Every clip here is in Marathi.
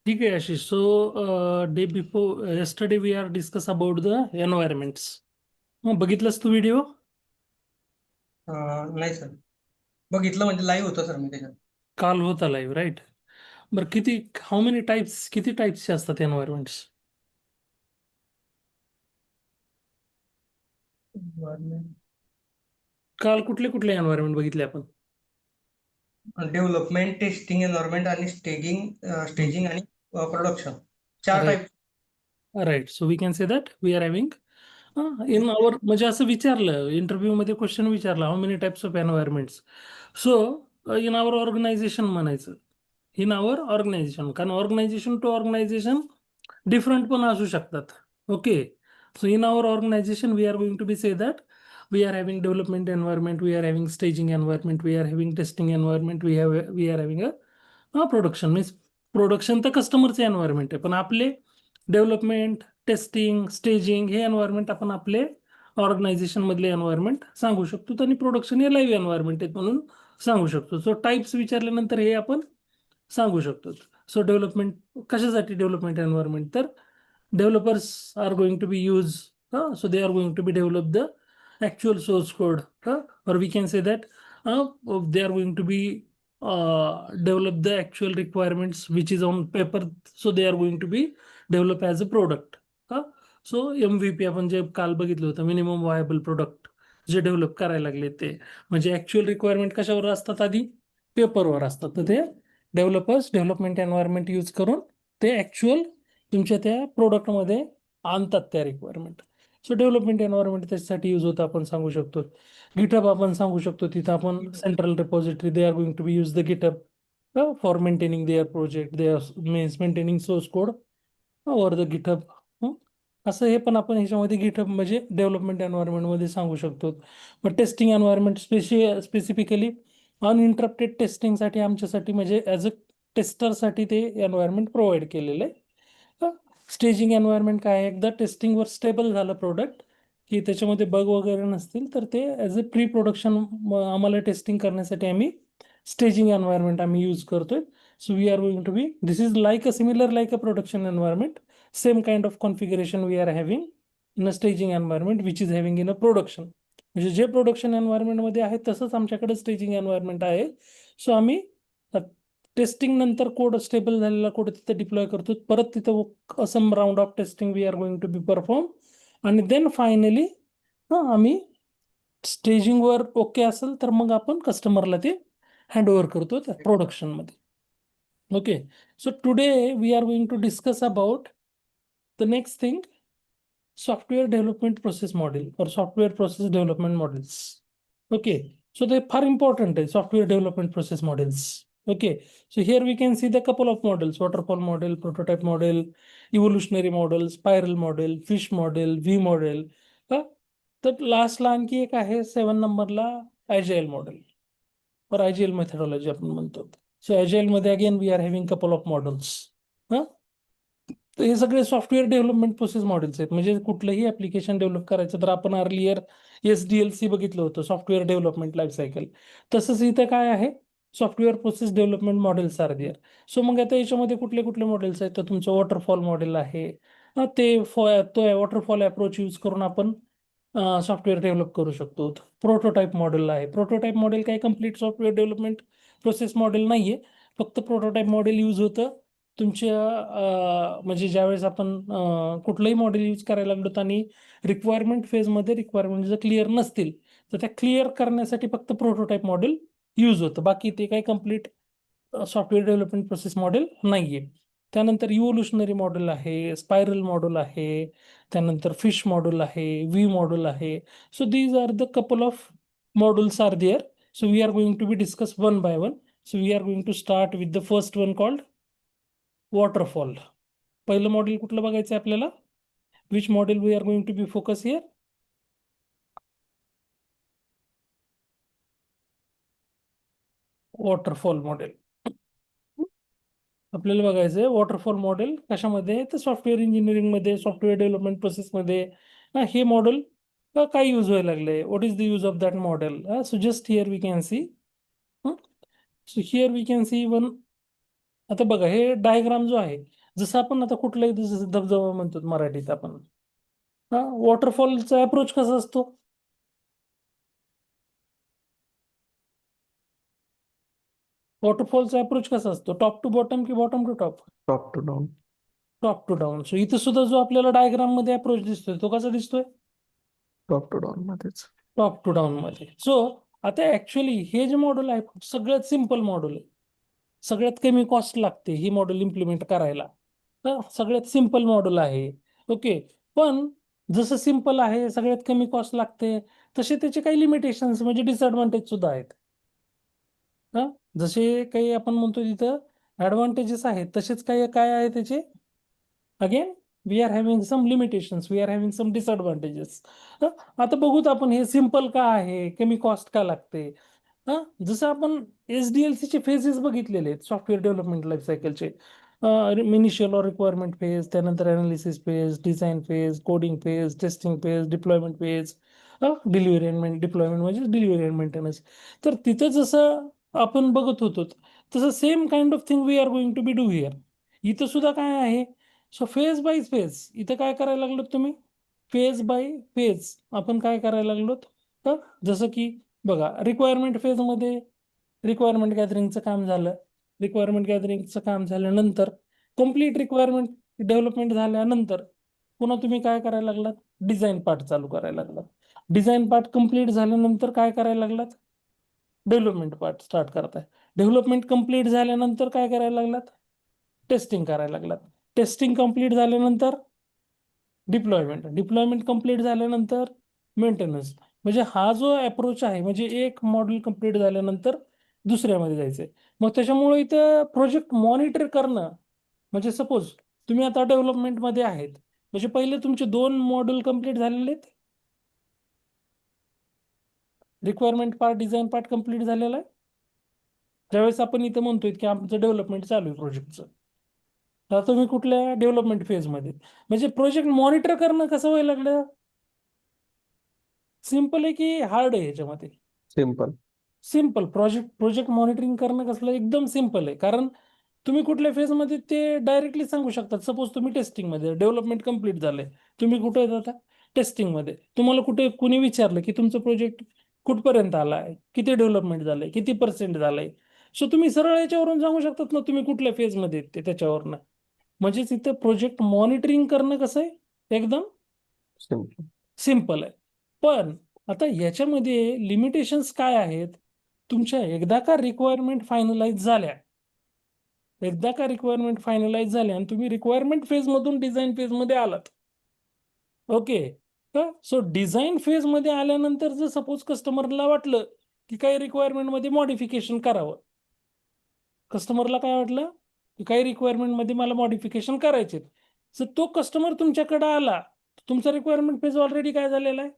ठीक आहे Ashish. So day before yesterday we are discuss about the environments. मग बघितलंस तू व्हिडिओ? नाही सर. बघितलं म्हणजे लाईव्ह होतं सर मी त्याच्यात. काल होता लाईव्ह, राईट? बरं, हाऊ मेनी टाइप्स, किती टाइप्सचे असतात एन्व्हायरमेंट्स? काल कुठले कुठले एन्व्हायरमेंट बघितले आपण? डेव्हलपमेंट, टेस्टिंग एन्व्हायरमेंट आणि स्टेजिंग आणि production. 4 right. Type. Right. So we can say that we are having in our, म्हणजे असं विचारलं इंटरव्ह्यू मध्ये, क्वेश्चन विचारला how many types of environments. So in our organisation म्हणायचं. इन आवर ऑर्गनायझेशन, कारण ऑर्गनायझेशन टू ऑर्गनायझेशन डिफरंट पण असू शकतात. Okay. So in our organisation we are going to be say that we are having development environment, we are having staging environment, we are having testing environment, we are having a production. Means production तर कस्टमरचे एन्व्हायरमेंट आहे, पण आपले डेव्हलपमेंट, टेस्टिंग, स्टेजिंग हे एन्व्हायरमेंट आपण आपले ऑर्गनायझेशन मधले एन्व्हायरमेंट सांगू शकतो. आणि प्रोडक्शन हे लाईव्ह एन्व्हायरमेंट आहेत म्हणून सांगू शकतो. सो टाइप्स विचारल्यानंतर हे आपण सांगू शकतो. सो डेव्हलपमेंट, कशासाठी डेव्हलपमेंट एन्व्हायरमेंट? तर developers are going to be use, so they are going to be develop the actual source code, or we can say that they are going to be develop the actual requirements which is on paper, so they are going to be develop as a product. So MVP आपण जे काल बघितलं होतं, मिनिमम व्हायबल प्रोडक्ट जे डेव्हलप करायला लागले ते, म्हणजे ऍक्च्युअल रिक्वायरमेंट कशावर असतात? आधी पेपरवर असतात. तर ते डेव्हलपर्स डेव्हलपमेंट एन्व्हायरमेंट यूज करून ते ऍक्च्युअल तुमच्या त्या प्रोडक्टमध्ये आणतात त्या रिक्वायरमेंट. सो डेव्हलपमेंट एन्व्हायरमेंट त्याच्यासाठी यूज होतं, आपण सांगू शकतो. गिटहब आपण सांगू शकतो, तिथं आपण central repository, they are going to be use the GitHub for maintaining their project, they are means maintaining source code over the GitHub. असं हे पण आपण ह्याच्यामध्ये गिटहब म्हणजे डेव्हलपमेंट एन्व्हायरमेंटमध्ये सांगू शकतो. मग टेस्टिंग एन्व्हायरमेंट स्पेसिफिकली अनइंटरप्टेड टेस्टिंगसाठी आमच्यासाठी, म्हणजे ॲज अ टेस्टरसाठी ते एन्व्हायरमेंट प्रोव्हाइड केलेलं आहे. स्टेजिंग एन्व्हायरमेंट काय आहे? एकदा टेस्टिंगवर स्टेबल झालं प्रोडक्ट, की त्याच्यामध्ये बग वगैरे नसतील, तर ते ॲज अ प्री प्रोडक्शन आम्हाला टेस्टिंग करण्यासाठी आम्ही स्टेजिंग एन्व्हायरमेंट आम्ही यूज करतोय. So we are going to be, this is like a similar like a production environment, same kind of configuration we are having in a staging environment which is having in a production. म्हणजे जे प्रोडक्शन एन्व्हायरमेंटमध्ये आहे तसंच आमच्याकडे स्टेजिंग एन्व्हायरमेंट आहे. सो आम्ही टेस्टिंग नंतर कोड, स्टेबल झालेला कोड तिथे डिप्लॉय करतो. परत तिथं some round of testing we are going to be perform, आणि देन फायनली आम्ही स्टेजिंगवर ओके असेल तर मग आपण कस्टमरला ते हँड ओव्हर करतो त्या प्रोडक्शनमध्ये. Okay. So today we are going to discuss about the next thing, software development process model और software process development models. Okay. So ते फार इम्पॉर्टंट आहे, software development process models. Okay, so here we can see the couple of models: waterfall model, prototype model, evolutionary model, spiral model, fish model, V model. तर लास्टला आणखी एक आहे 7 नंबरला, ॲजाईल मॉडेल और ॲजाईल मेथडॉलॉजी आपण म्हणतो. सो ॲजाईल मध्ये again we are having couple of models. तर हे सगळे सॉफ्टवेअर डेव्हलपमेंट प्रोसेस मॉडेल्स आहेत. म्हणजे कुठलंही ऍप्लिकेशन डेव्हलप करायचं तर आपण अर्लियर SDLC बघितलं होतं, सॉफ्टवेअर डेव्हलपमेंट लाईफ सायकल. तसंच इथं काय आहे? Software process development models are there. So मग आता याच्यामध्ये कुठले कुठले मॉडेल्स आहेत? तर तुमचं वॉटरफॉल मॉडेल आहे. तो वॉटरफॉल अप्रोच यूज करून आपण सॉफ्टवेअर डेव्हलप करू शकतो. प्रोटोटाईप मॉडेल आहे. प्रोटोटाईप मॉडेल काय complete software development process model नाहीये. फक्त प्रोटोटाईप मॉडेल यूज होतं तुमच्या म्हणजे ज्यावेळेस आपण कुठलंही मॉडेल यूज करायला लागलो आणि रिक्वायरमेंट फेजमध्ये रिक्वायरमेंट जर क्लिअर नसतील तर त्या क्लिअर करण्यासाठी फक्त प्रोटोटाईप मॉडेल यूज होतं. बाकी ते काही complete software development process model नाहीये. त्यानंतर इव्होल्युशनरी मॉडेल आहे, स्पायरल मॉडेल आहे, त्यानंतर फिश मॉडेल आहे, व्ही मॉडेल आहे. So these are the couple of models are there. So we are going to be discuss one by one. So we are going to start with the first one called waterfall. पहिलं मॉडेल कुठलं बघायचं आहे आपल्याला? Which model we are going to be focus here? Waterfall model आपल्याला बघायचं आहे. वॉटरफॉल मॉडेल कशामध्ये? तर सॉफ्टवेअर इंजिनिअरिंग मध्ये, सॉफ्टवेअर डेव्हलपमेंट प्रोसेसमध्ये हे मॉडेल काय यूज व्हायला लागले? What is the use of that model? So just here we can see, so here we can see one आता बघा हे डायग्राम जो आहे, जसं आपण आता कुठलाही जसं धबधबा म्हणतो मराठीत आपण, हा वॉटरफॉलचा अप्रोच कसा असतो? वॉटरफॉलचा अप्रोच कसा असतो? टॉप टू बॉटम की bottom to top? Top to down. Top to down. सो इथं सुद्धा जो आपल्याला डायग्राम मध्ये अप्रोच दिसतोय तो कसा दिसतोय? टॉप टू डाऊन मध्येच. टॉप टू डाऊन मध्ये. सो आता ऍक्च्युअली हे जे मॉडेल आहे सगळ्यात सिम्पल मॉडेल आहे, सगळ्यात कमी कॉस्ट लागते ही मॉडेल इम्प्लिमेंट करायला, तर सगळ्यात सिम्पल मॉडेल आहे. ओके, पण जसं सिम्पल आहे सगळ्यात कमी कॉस्ट लागते, तसे त्याचे काही लिमिटेशन्स म्हणजे डिसएडव्हान्टेज सुद्धा आहेत. हा, जसे काही आपण म्हणतो तिथं ऍडव्हान्टेजेस आहेत, तसेच काही काय आहे त्याचे, again we are having some limitations, we are having some disadvantages. आता बघूत आपण हे सिम्पल का आहे, कमी कॉस्ट का लागते. हा, जसं आपण SDLC चे फेजेस बघितलेले आहेत सॉफ्टवेअर डेव्हलपमेंट लाईफ सायकलचे, इनिशियल और रिक्वायरमेंट फेज, त्यानंतर analysis phase, design phase, coding phase, testing phase, deployment phase, delivery and deployment म्हणजे डिलिव्हरी अँड मेंटेनन्स. तर तिथं जसं आपण बघत होतो तसं same kind of thing we are going to be do here. इथं सुद्धा काय आहे, सो फेज बाय फेज इथं काय करायला लागलो तुम्ही, फेज बाय फेज आपण काय करायला लागलो, तर जसं की बघा रिक्वायरमेंट फेजमध्ये रिक्वायरमेंट गॅदरिंगचं काम झालं, रिक्वायरमेंट गॅदरिंगचं काम झाल्यानंतर कम्प्लीट रिक्वायरमेंट डेव्हलपमेंट झाल्यानंतर पुन्हा तुम्ही काय करायला लागलात, डिझाईन पार्ट चालू करायला लागलात. डिझाईन पार्ट कम्प्लीट झाल्यानंतर काय करायला लागलात, डेव्हलपमेंट पार्ट स्टार्ट करताय. डेव्हलपमेंट कम्प्लीट झाल्यानंतर काय करायला लागलात, टेस्टिंग करायला लागलात. टेस्टिंग कम्प्लीट झाल्यानंतर डिप्लॉयमेंट, डिप्लॉयमेंट कम्प्लीट झाल्यानंतर मेंटेनन्स. म्हणजे हा जो अप्रोच आहे, म्हणजे एक मॉड्यूल कम्प्लीट झाल्यानंतर दुसऱ्यामध्ये जायचंय. मग त्याच्यामुळे इथं प्रोजेक्ट मॉनिटर करणं, म्हणजे सपोज तुम्ही आता डेव्हलपमेंटमध्ये आहेत, म्हणजे पहिले तुमचे 2 मॉड्यूल कम्प्लीट झालेले आहेत, requirement part design part complete झालेला आहे, ज्यावेळेस आपण इथं म्हणतोय की आमचं डेव्हलपमेंट चालू आहे प्रोजेक्टचं, तर तुम्ही कुठल्या डेव्हलपमेंट फेजमध्ये, म्हणजे प्रोजेक्ट मॉनिटर करणं कसं व्हायला लागलं, सिम्पल आहे की हार्ड आहे याच्यामध्ये? सिम्पल. सिम्पल. प्रोजेक्ट मॉनिटरिंग करणं कसलं एकदम सिम्पल आहे, कारण तुम्ही कुठल्या फेजमध्ये ते डायरेक्टली सांगू शकतात. सपोज तुम्ही टेस्टिंगमध्ये, डेव्हलपमेंट कम्प्लीट झालंय, तुम्ही कुठे येत आता टेस्टिंगमध्ये, तुम्हाला कुठे कुणी विचारलं की तुमचं प्रोजेक्ट कुठपर्यंत आला आहे, किती डेव्हलपमेंट झालंय, किती % झालंय, सो तुम्ही सरळ याच्यावरून सांगू शकतात ना तुम्ही कुठल्या फेजमध्ये आहेत ते त्याच्यावरनं. म्हणजेच इथं प्रोजेक्ट मॉनिटरिंग करणं कसं आहे, एकदम सिम्पल. सिम्पल आहे. पण आता याच्यामध्ये लिमिटेशन्स काय आहेत, तुमच्या एकदा का रिक्वायरमेंट फायनलाइज झाल्या, एकदा का रिक्वायरमेंट फायनलाइज झाल्या आणि तुम्ही रिक्वायरमेंट फेज मधून डिझाईन फेज मध्ये आलात, ओके, सो डिझाईन फेज मध्ये आल्यानंतर जर सपोज कस्टमरला वाटलं की काही रिक्वायरमेंट मध्ये मॉडिफिकेशन करावं, कस्टमरला काय वाटलं की काही रिक्वायरमेंट मध्ये मला मॉडिफिकेशन करायचे, तर तो कस्टमर तुमच्याकडे आला, तुमचा रिक्वायरमेंट फेज ऑलरेडी काय झालेला आहे,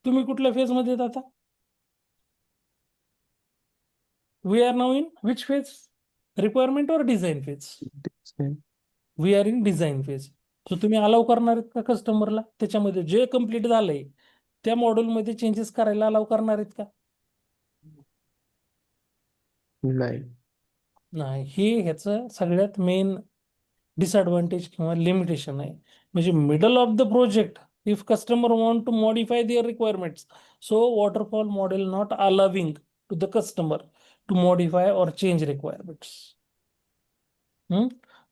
तुम्ही कुठल्या फेज मध्ये येत आता, we are now in which phase, requirement और design phase? We are in design phase. So तुम्ही अलाव करणार आहेत का कस्टमरला त्याच्यामध्ये जे कम्प्लीट झालंय त्या मॉड्यूलमध्ये चेंजेस करायला अलाव करणार आहेत का? नाही. नाही. हे ह्याचं सगळ्यात मेन डिसएडव्हान्टेज किंवा लिमिटेशन आहे. म्हणजे middle of the project if customer want to modify their requirements, so waterfall model not allowing to the customer to modify or change requirements.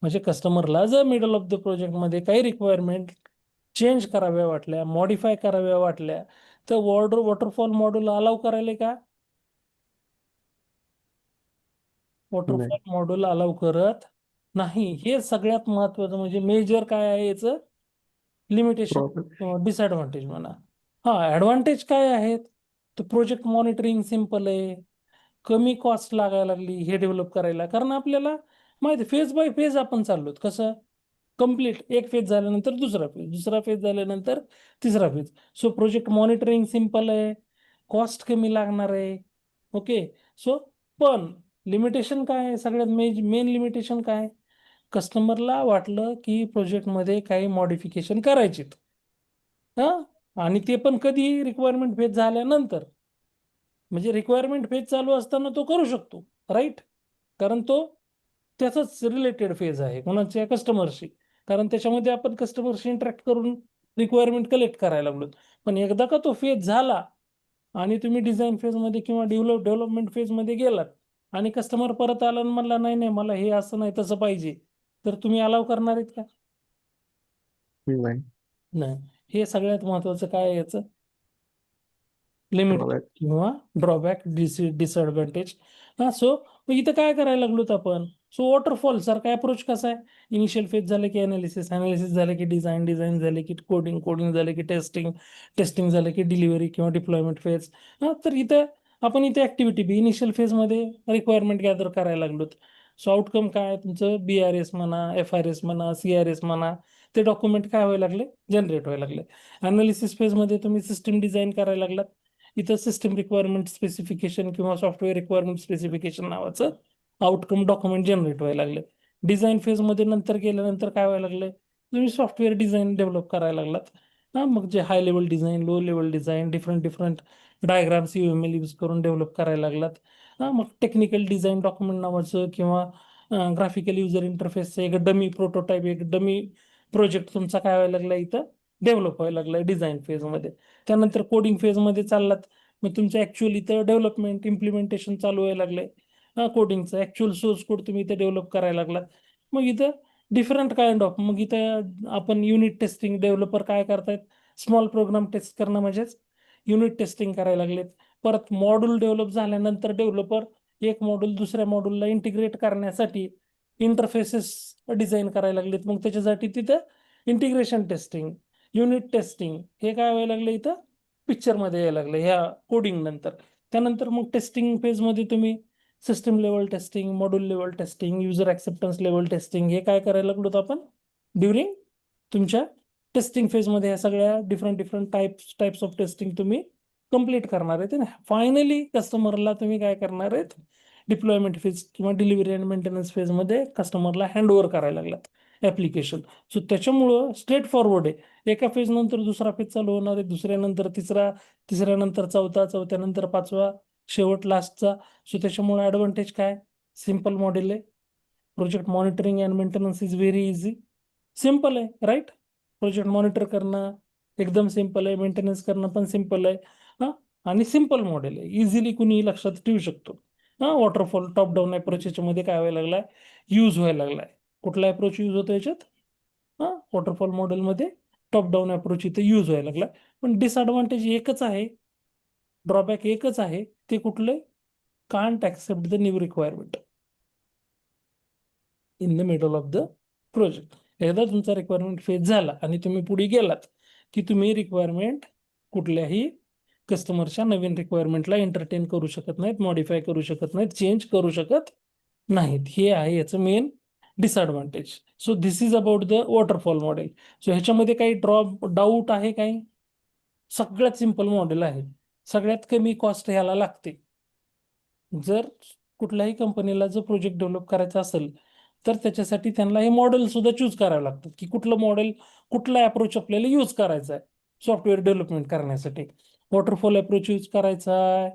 म्हणजे कस्टमरला जर मिडल ऑफ द प्रोजेक्टमध्ये काही रिक्वायरमेंट चेंज कराव्या वाटल्या, मॉडिफाय कराव्या वाटल्या, तर वॉटरफॉल मॉड्यूल अलाव करायला का? वॉटरफॉल मॉड्यूल अलाव करत नाही. हे सगळ्यात महत्वाचं म्हणजे मेजर काय आहे याचं लिमिटेशन किंवा डिसएडव्हान्टेज म्हणा. हा, ऍडव्हान्टेज काय आहेत, तर प्रोजेक्ट मॉनिटरिंग सिम्पल आहे, कमी कॉस्ट लागायला लागली हे डेव्हलप करायला, कारण आपल्याला माहिती फेज बाय फेज आपण चाललो. कसं कम्प्लीट एक फेज झाल्यानंतर दुसरा फेज, दुसरा फेज झाल्यानंतर तिसरा phase. So project monitoring simple आहे, कॉस्ट कमी लागणार आहे. ओके, सो पण लिमिटेशन काय आहे, सगळ्यात मेन लिमिटेशन काय, कस्टमरला वाटलं की प्रोजेक्टमध्ये काही मॉडिफिकेशन करायचे, हा, आणि ते पण कधी रिक्वायरमेंट फेज झाल्यानंतर, म्हणजे रिक्वायरमेंट फेज चालू असताना तो करू शकतो, राईट. कारण तो त्याचाच रिलेटेड फेज आहे कोणाच्या कस्टमरशी, कारण त्याच्यामध्ये आपण कस्टमरशी इंटरॅक्ट करून रिक्वायरमेंट कलेक्ट करायला लागलो. पण एकदा का तो फेज झाला आणि तुम्ही डिझाईन फेजमध्ये किंवा डेव्हलपमेंट फेजमध्ये गेलात आणि कस्टमर परत आला आणि म्हणला नाही नाही मला हे असं नाही तसं पाहिजे, तर तुम्ही अलाव करणार आहेत का? नाही. नाही. हे सगळ्यात महत्वाचं काय आहे याचं लिमिट Drawback. किंवा ड्रॉबॅक डिसएडव्हान्टेज. सो इथं काय करायला लागलोत आपण? सो वॉटरफॉल सारखा अप्रोच कसा आहे? इनिशियल फेज झालं की अनालिसिस झालं की डिझाईन झाले की कोडिंग झालं की टेस्टिंग झालं की डिलिव्हरी किंवा डिप्लॉयमेंट फेज. तर इथं आपण ऍक्टिव्हिटी इनिशियल फेजमध्ये रिक्वायरमेंट गॅदर करायला लागलोत. सो आउटकम काय तुमचं BRS म्हणा, FRS म्हणा, CRS म्हणा, ते डॉक्युमेंट काय व्हायला लागले? जनरेट व्हायला लागले. अनालिसिस फेजमध्ये तुम्ही सिस्टीम डिझाईन करायला लागलात. इथं सिस्टीम रिक्वायरमेंट स्पेसिफिकेशन किंवा सॉफ्टवेअर रिक्वायरमेंट स्पेसिफिकेशन नावाचं आउटकम डॉक्युमेंट जनरेट व्हायला लागले. डिझाईन फेजमध्ये नंतर गेल्यानंतर काय व्हायला लागले? तुम्ही सॉफ्टवेअर डिझाईन डेव्हलप करायला लागलात. मग जे high level design, low level design, different diagrams UML use करून डेव्हलप करायला लागलात. मग टेक्निकल डिझाईन डॉक्युमेंट नावाचं किंवा ग्राफिकल युजर इंटरफेसचं एक डमी प्रोटोटाईप, एक डमी प्रोजेक्ट तुमचा काय व्हायला लागला इथं डेव्हलप व्हायला लागलाय डिझाईन फेजमध्ये. त्यानंतर कोडिंग फेजमध्ये चाललात, मग तुमचं ऍक्च्युअली इथं डेव्हलपमेंट इम्प्लिमेंटेशन चालू व्हायला लागलंय. कोडिंगचं ऍक्च्युअल सोर्स कोड तुम्ही इथं डेव्हलप करायला लागलात. मग इथं डिफरंट काइंड ऑफ, मग इथं आपण युनिट टेस्टिंग, डेव्हलपर काय करतायत स्मॉल प्रोग्राम टेस्ट करणं म्हणजेच युनिट टेस्टिंग करायला लागलेत. परत मॉड्यूल डेव्हलप झाल्यानंतर डेव्हलपर एक मॉड्यूल दुसऱ्या मॉड्यूलला इंटिग्रेट करण्यासाठी इंटरफेसेस डिझाईन करायला लागलेत. मग त्याच्यासाठी तिथं इंटिग्रेशन टेस्टिंग, युनिट टेस्टिंग हे काय व्हायला लागलं इथं पिक्चरमध्ये यायला लागलं ह्या कोडिंग नंतर. त्यानंतर मग टेस्टिंग फेजमध्ये तुम्ही system level testing, module level testing, user acceptance level testing हे काय करायला लागलो आपण ड्युरिंग तुमच्या टेस्टिंग फेजमध्ये. ह्या सगळ्या डिफरंट टाइप्स ऑफ टेस्टिंग तुम्ही कम्प्लीट करणार आहेत. फायनली कस्टमरला तुम्ही काय करणार आहेत? डिप्लॉयमेंट फेज किंवा डिलिव्हरी अँड मेंटेनन्स फेजमध्ये कस्टमरला हँड ओव्हर करायला लागलात ऍप्लिकेशन. सो त्याच्यामुळं स्ट्रेट फॉरवर्ड आहे. एका फेज नंतर दुसरा फेज चालू होणार आहे, दुसऱ्यानंतर तिसरा, तिसऱ्यानंतर चौथा, चौथ्यानंतर पाचवा, शेवट लास्टचा. सो त्याच्यामुळे ऍडव्हान्टेज काय? सिम्पल मॉडेल आहे. Project monitoring and maintenance is very easy. Simple आहे, राईट? प्रोजेक्ट मॉनिटर करणं एकदम सिम्पल आहे, मेंटेनन्स करणं पण सिम्पल आहे. आणि सिम्पल मॉडेल आहे, इझिली कुणी लक्षात ठेवू शकतो. वॉटरफॉल टॉप डाऊन अप्रोच याच्यामध्ये काय व्हायला लागलाय? यूज व्हायला लागलाय. कुठला अप्रोच यूज होतो याच्यात? वॉटरफॉल मॉडेलमध्ये टॉप डाऊन अप्रोच इथे यूज व्हायला लागला. पण डिसएडव्हान्टेज एकच आहे, ड्रॉबॅक एकच आहे. ते कुठले? Can't accept the new requirement in the middle of the project. एकदा तुमचा रिक्वायरमेंट फेज झाला आणि तुम्ही पुढे गेलात की तुम्ही रिक्वायरमेंट कुठल्याही कस्टमरच्या नवीन रिक्वायरमेंटला एंटरटेन करू शकत नाहीत, मॉडिफाय करू शकत नाहीत, चेंज करू शकत नाहीत. हे आहे याचं main disadvantage. So this is about the waterfall model. So ह्याच्यामध्ये काही डाऊट आहे काही? सगळ्यात सिम्पल मॉडेल आहे, सगळ्यात कमी कॉस्ट ह्याला लागते. जर कुठल्याही कंपनीला जर प्रोजेक्ट डेव्हलप करायचा असेल तर त्याच्यासाठी त्यांना हे मॉडेल सुद्धा चूज करावं लागतं की कुठलं मॉडेल, कुठला अप्रोच आपल्याला यूज करायचा आहे सॉफ्टवेअर डेव्हलपमेंट करण्यासाठी. वॉटरफॉल अप्रोच यूज करायचा आहे,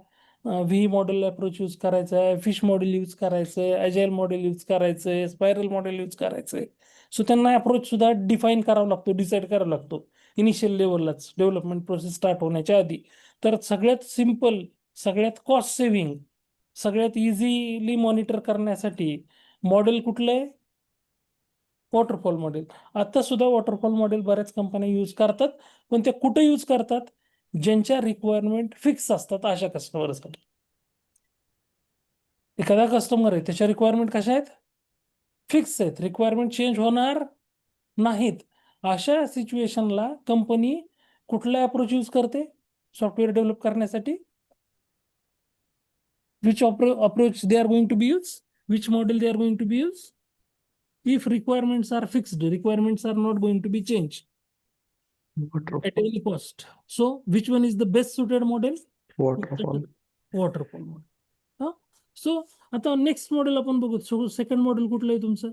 व्ही मॉडेल अप्रोच यूज करायचा आहे, फिश मॉडेल यूज करायचं आहे, अजाईल मॉडेल यूज करायचं आहे, स्पायरल मॉडेल यूज करायचं आहे. सो त्यांना अप्रोच सुद्धा डिफाईन करावा लागतो, डिसाईड करावा लागतो इनिशियल लेवललाच, डेव्हलपमेंट प्रोसेस स्टार्ट होण्याच्या आधी. तर सगळ्यात सिम्पल, सगळ्यात कॉस्ट सेव्हिंग, सगळ्यात इझिली मॉनिटर करण्यासाठी मॉडेल कुठलं आहे? Waterfall model. आता सुद्धा वॉटरफॉल मॉडेल बऱ्याच कंपन्या यूज करतात, पण ते कुठे यूज करतात? ज्यांच्या रिक्वायरमेंट फिक्स असतात अशा कस्टमरसाठी. एखादा कस्टमर आहे त्याच्या रिक्वायरमेंट कशा आहेत? फिक्स आहेत, रिक्वायरमेंट चेंज होणार नाहीत. अशा सिच्युएशनला कंपनी कुठला अप्रोच यूज करते सॉफ्टवेअर डेव्हलप करण्यासाठी? Which approach they are going to be used? Which model they are going to be used? If requirements are fixed, requirements are not going to be changed at Waterfall. any cost. So which one is the best suited model? Waterfall. Waterfall model. So आता नेक्स्ट मॉडेल आपण बघू. सो सेकंड मॉडेल कुठलं आहे तुमचं?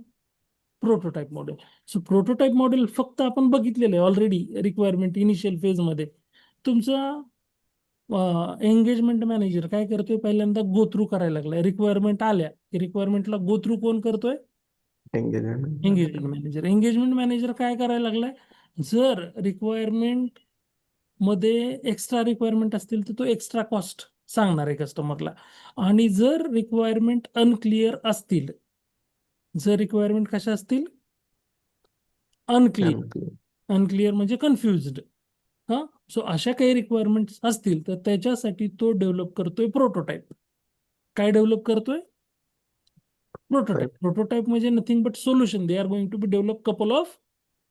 Prototype model. So prototype model फक्त आपण बघितलेलं आहे ऑलरेडी रिक्वायरमेंट इनिशियल फेज मध्ये. तुमचा एंगेजमेंट मॅनेजर काय करतोय, पहिल्यांदा गो थ्रू करायला लागलाय. रिक्वायरमेंट आल्या, रिक्वायरमेंटला गो थ्रू कोण करतोय? Engagement. एंगेजमेंट मॅनेजर काय करायला लागलाय, जर रिक्वायरमेंट मध्ये एक्स्ट्रा रिक्वायरमेंट असतील तर तो एक्स्ट्रा कॉस्ट सांगणार आहे कस्टमरला. आणि जर रिक्वायरमेंट अनक्लिअर असतील, जर रिक्वायरमेंट कशा असतील, अनक्लिअर, Unclear. अनक्लिअर म्हणजे कन्फ्युज्ड. हा, सो अशा काही रिक्वायरमेंट असतील तर त्याच्यासाठी तो डेव्हलप करतोय प्रोटोटाइप. काय डेव्हलप करतोय? प्रोटोटाइप. प्रोटोटाइप म्हणजे nothing but solution. They are going to be develop couple of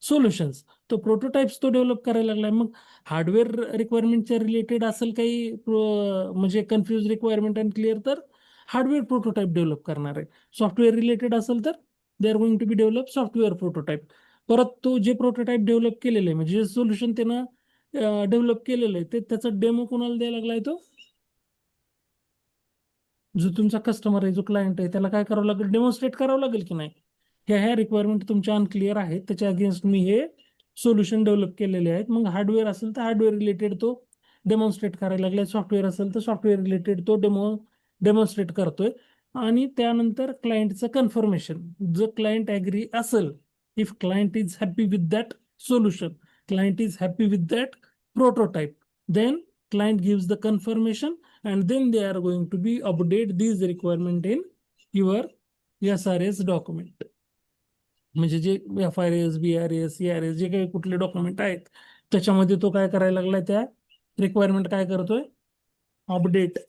solutions. तो प्रोटोटाइप्स तो डेव्हलप करायला लागलाय. मग हार्डवेअर रिक्वायरमेंटच्या रिलेटेड असेल काही म्हणजे कन्फ्युज रिक्वायरमेंट आणि क्लिअर, तर हार्डवेअर प्रोटोटाइप डेव्हलप करणार आहे. सॉफ्टवेअर रिलेटेड असेल तर they are going to be develop software prototype. परत तो जे प्रोटोटाइप डेव्हलप केलेलं आहे, म्हणजे जे सोल्युशन त्यानं डेव्हलप केलेलं आहे, ते त्याचा डेमो कोणाला द्यायला लागलाय? तो जो तुमचा कस्टमर आहे, जो क्लायंट आहे, त्याला काय करावं लागेल? डेमॉन्स्ट्रेट करावं लागेल की नाही, ह्या रिक्वायरमेंट तुमच्या अनक्लिअर आहेत, त्याच्या अगेन्स्ट मी हे सोल्युशन डेव्हलप केलेले आहेत. मग हार्डवेअर असेल तर हार्डवेअर रिलेटेड तो डेमॉन्स्ट्रेट करायला लागलाय, सॉफ्टवेअर असेल तर सॉफ्टवेअर रिलेटेड तो डेमॉन्स्ट्रेट करतोय. आणि त्यानंतर क्लायंटचं कन्फर्मेशन, जर क्लायंट ॲग्री असेल, if client is happy with that solution, client is happy with that prototype, then client gives the confirmation and then they are going to be update these requirement in your SRS document. म्हणजे जे FRS, BRS, ERS जे काही कुठले डॉक्युमेंट आहेत त्याच्यामध्ये तो काय करायला लागलाय, त्या रिक्वायरमेंट काय करतोय? अपडेट.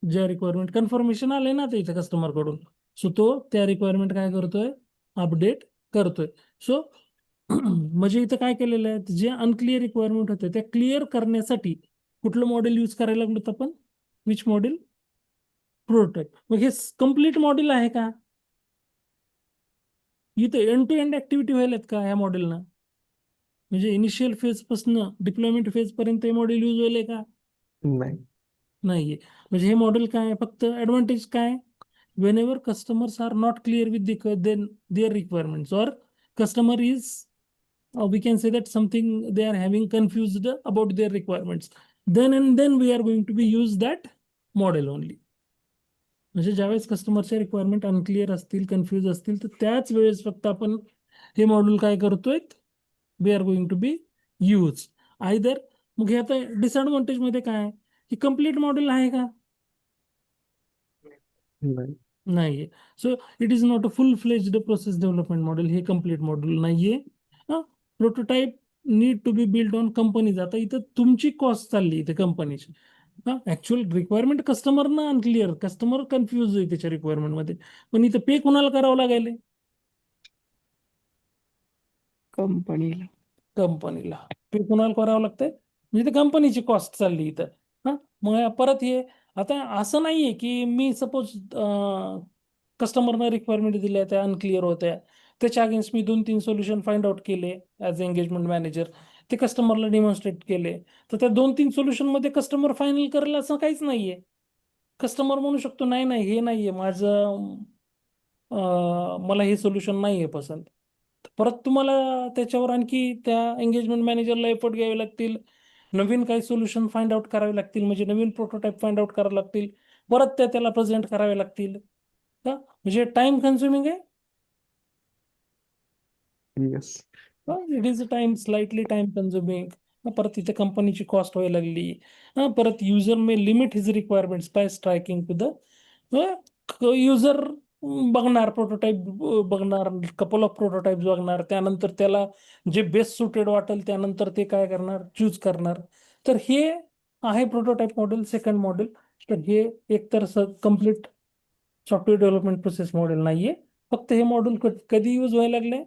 ज्या रिक्वायरमेंट कन्फर्मेशन आले ना ते इथे कस्टमर कडून, सो तो त्या रिक्वायरमेंट काय करतोय? अपडेट करतोय. सो म्हणजे इथं काय केलेलं आहे, जे अनक्लिअर रिक्वायरमेंट होते त्या क्लिअर करण्यासाठी कुठलं मॉडेल यूज करायला लागलो आपण? Which model? प्रोटोटाइप. मग हे कम्प्लीट मॉडेल आहे का? इथे एंड टू एंड ऍक्टिव्हिटी व्हायलात का ह्या मॉडेलनं? म्हणजे इनिशियल फेज पासून डिप्लॉयमेंट फेज पर्यंत हे मॉडेल यूज व्हायलंय का? नाही. नाहीये. म्हणजे हे मॉडेल काय आहे? फक्त ऍडव्हान्टेज काय? whenever customers are not clear with their requirements, or customer is we can say that something they are having confused about their requirements, then we are going to be use that model only. म्हणजे ज्यावेळेस कस्टमरच्या रिक्वायरमेंट अनक्लिअर असतील, कन्फ्यूज असतील, तर त्याच वेळेस फक्त आपण हे मॉड्यूल काय करतोय? We are going to be use either. मग हे आता डिसएडव्हान्टेज मध्ये काय आहे? ही कम्प्लीट मॉडेल आहे का? नाही. नाहीये. So it is not a full fledged process development model. हे कम्प्लीट मॉडेल नाहीये. Prototype need to be build on companies. आता इथं तुमची कॉस्ट चालली इथे कंपनीची. ऍक्च्युअल रिक्वायरमेंट कस्टमर ना अनक्लिअर, कस्टमर कन्फ्युज आहे त्याच्या रिक्वायरमेंट मध्ये, पण इथं पे कोणाला करावं लागेल? कंपनीला. कंपनीला पे कोणाला करावं लागतंय? म्हणजे कंपनीची कॉस्ट चालली इथं. मग परत हे आता असं नाहीये की मी सपोज कस्टमरनं रिक्वायरमेंट दिल्या, त्या अनक्लिअर होत्या, त्याच्या अगेन्स्ट मी 2-3 सोल्युशन फाइंड आउट केले ॲज एंगेजमेंट मॅनेजर, ते कस्टमरला डेमॉन्स्ट्रेट केले, तर त्या 2-3 सोल्युशन मध्ये कस्टमर फायनल करेल असं काहीच नाहीये. कस्टमर म्हणू शकतो नाही नाही हे नाहीये माझं, मला हे सोल्युशन नाहीये पसंत. परत तुम्हाला त्याच्यावर आणखी त्या एंगेजमेंट मॅनेजरला एफर्ट घ्यावे लागतील, नवीन काही सोल्युशन फाइंड आउट करावे लागतील, म्हणजे नवीन प्रोटोटाइप फाइंड आउट करावे लागतील, परत त्याला प्रेझेंट करावे लागतील. म्हणजे टाइम कन्झ्युमिंग आहे. Yes. It is time, slightly time consuming. परत इथे कंपनीची कॉस्ट व्हायला लागली. परत user may limit his requirements by striking to the user. बघणार प्रोटोटाइप, बघणार कपल ऑफ प्रोटोटाइप बघणार, त्यानंतर त्याला जे बेस्ट सुटेड वाटेल त्यानंतर ते काय करणार? चूज करणार. तर हे आहे प्रोटोटाइप मॉडेल. Second model. तर हे एकतर complete software development process model नाहीये. फक्त हे मॉडेल कधी यूज व्हायला लागले?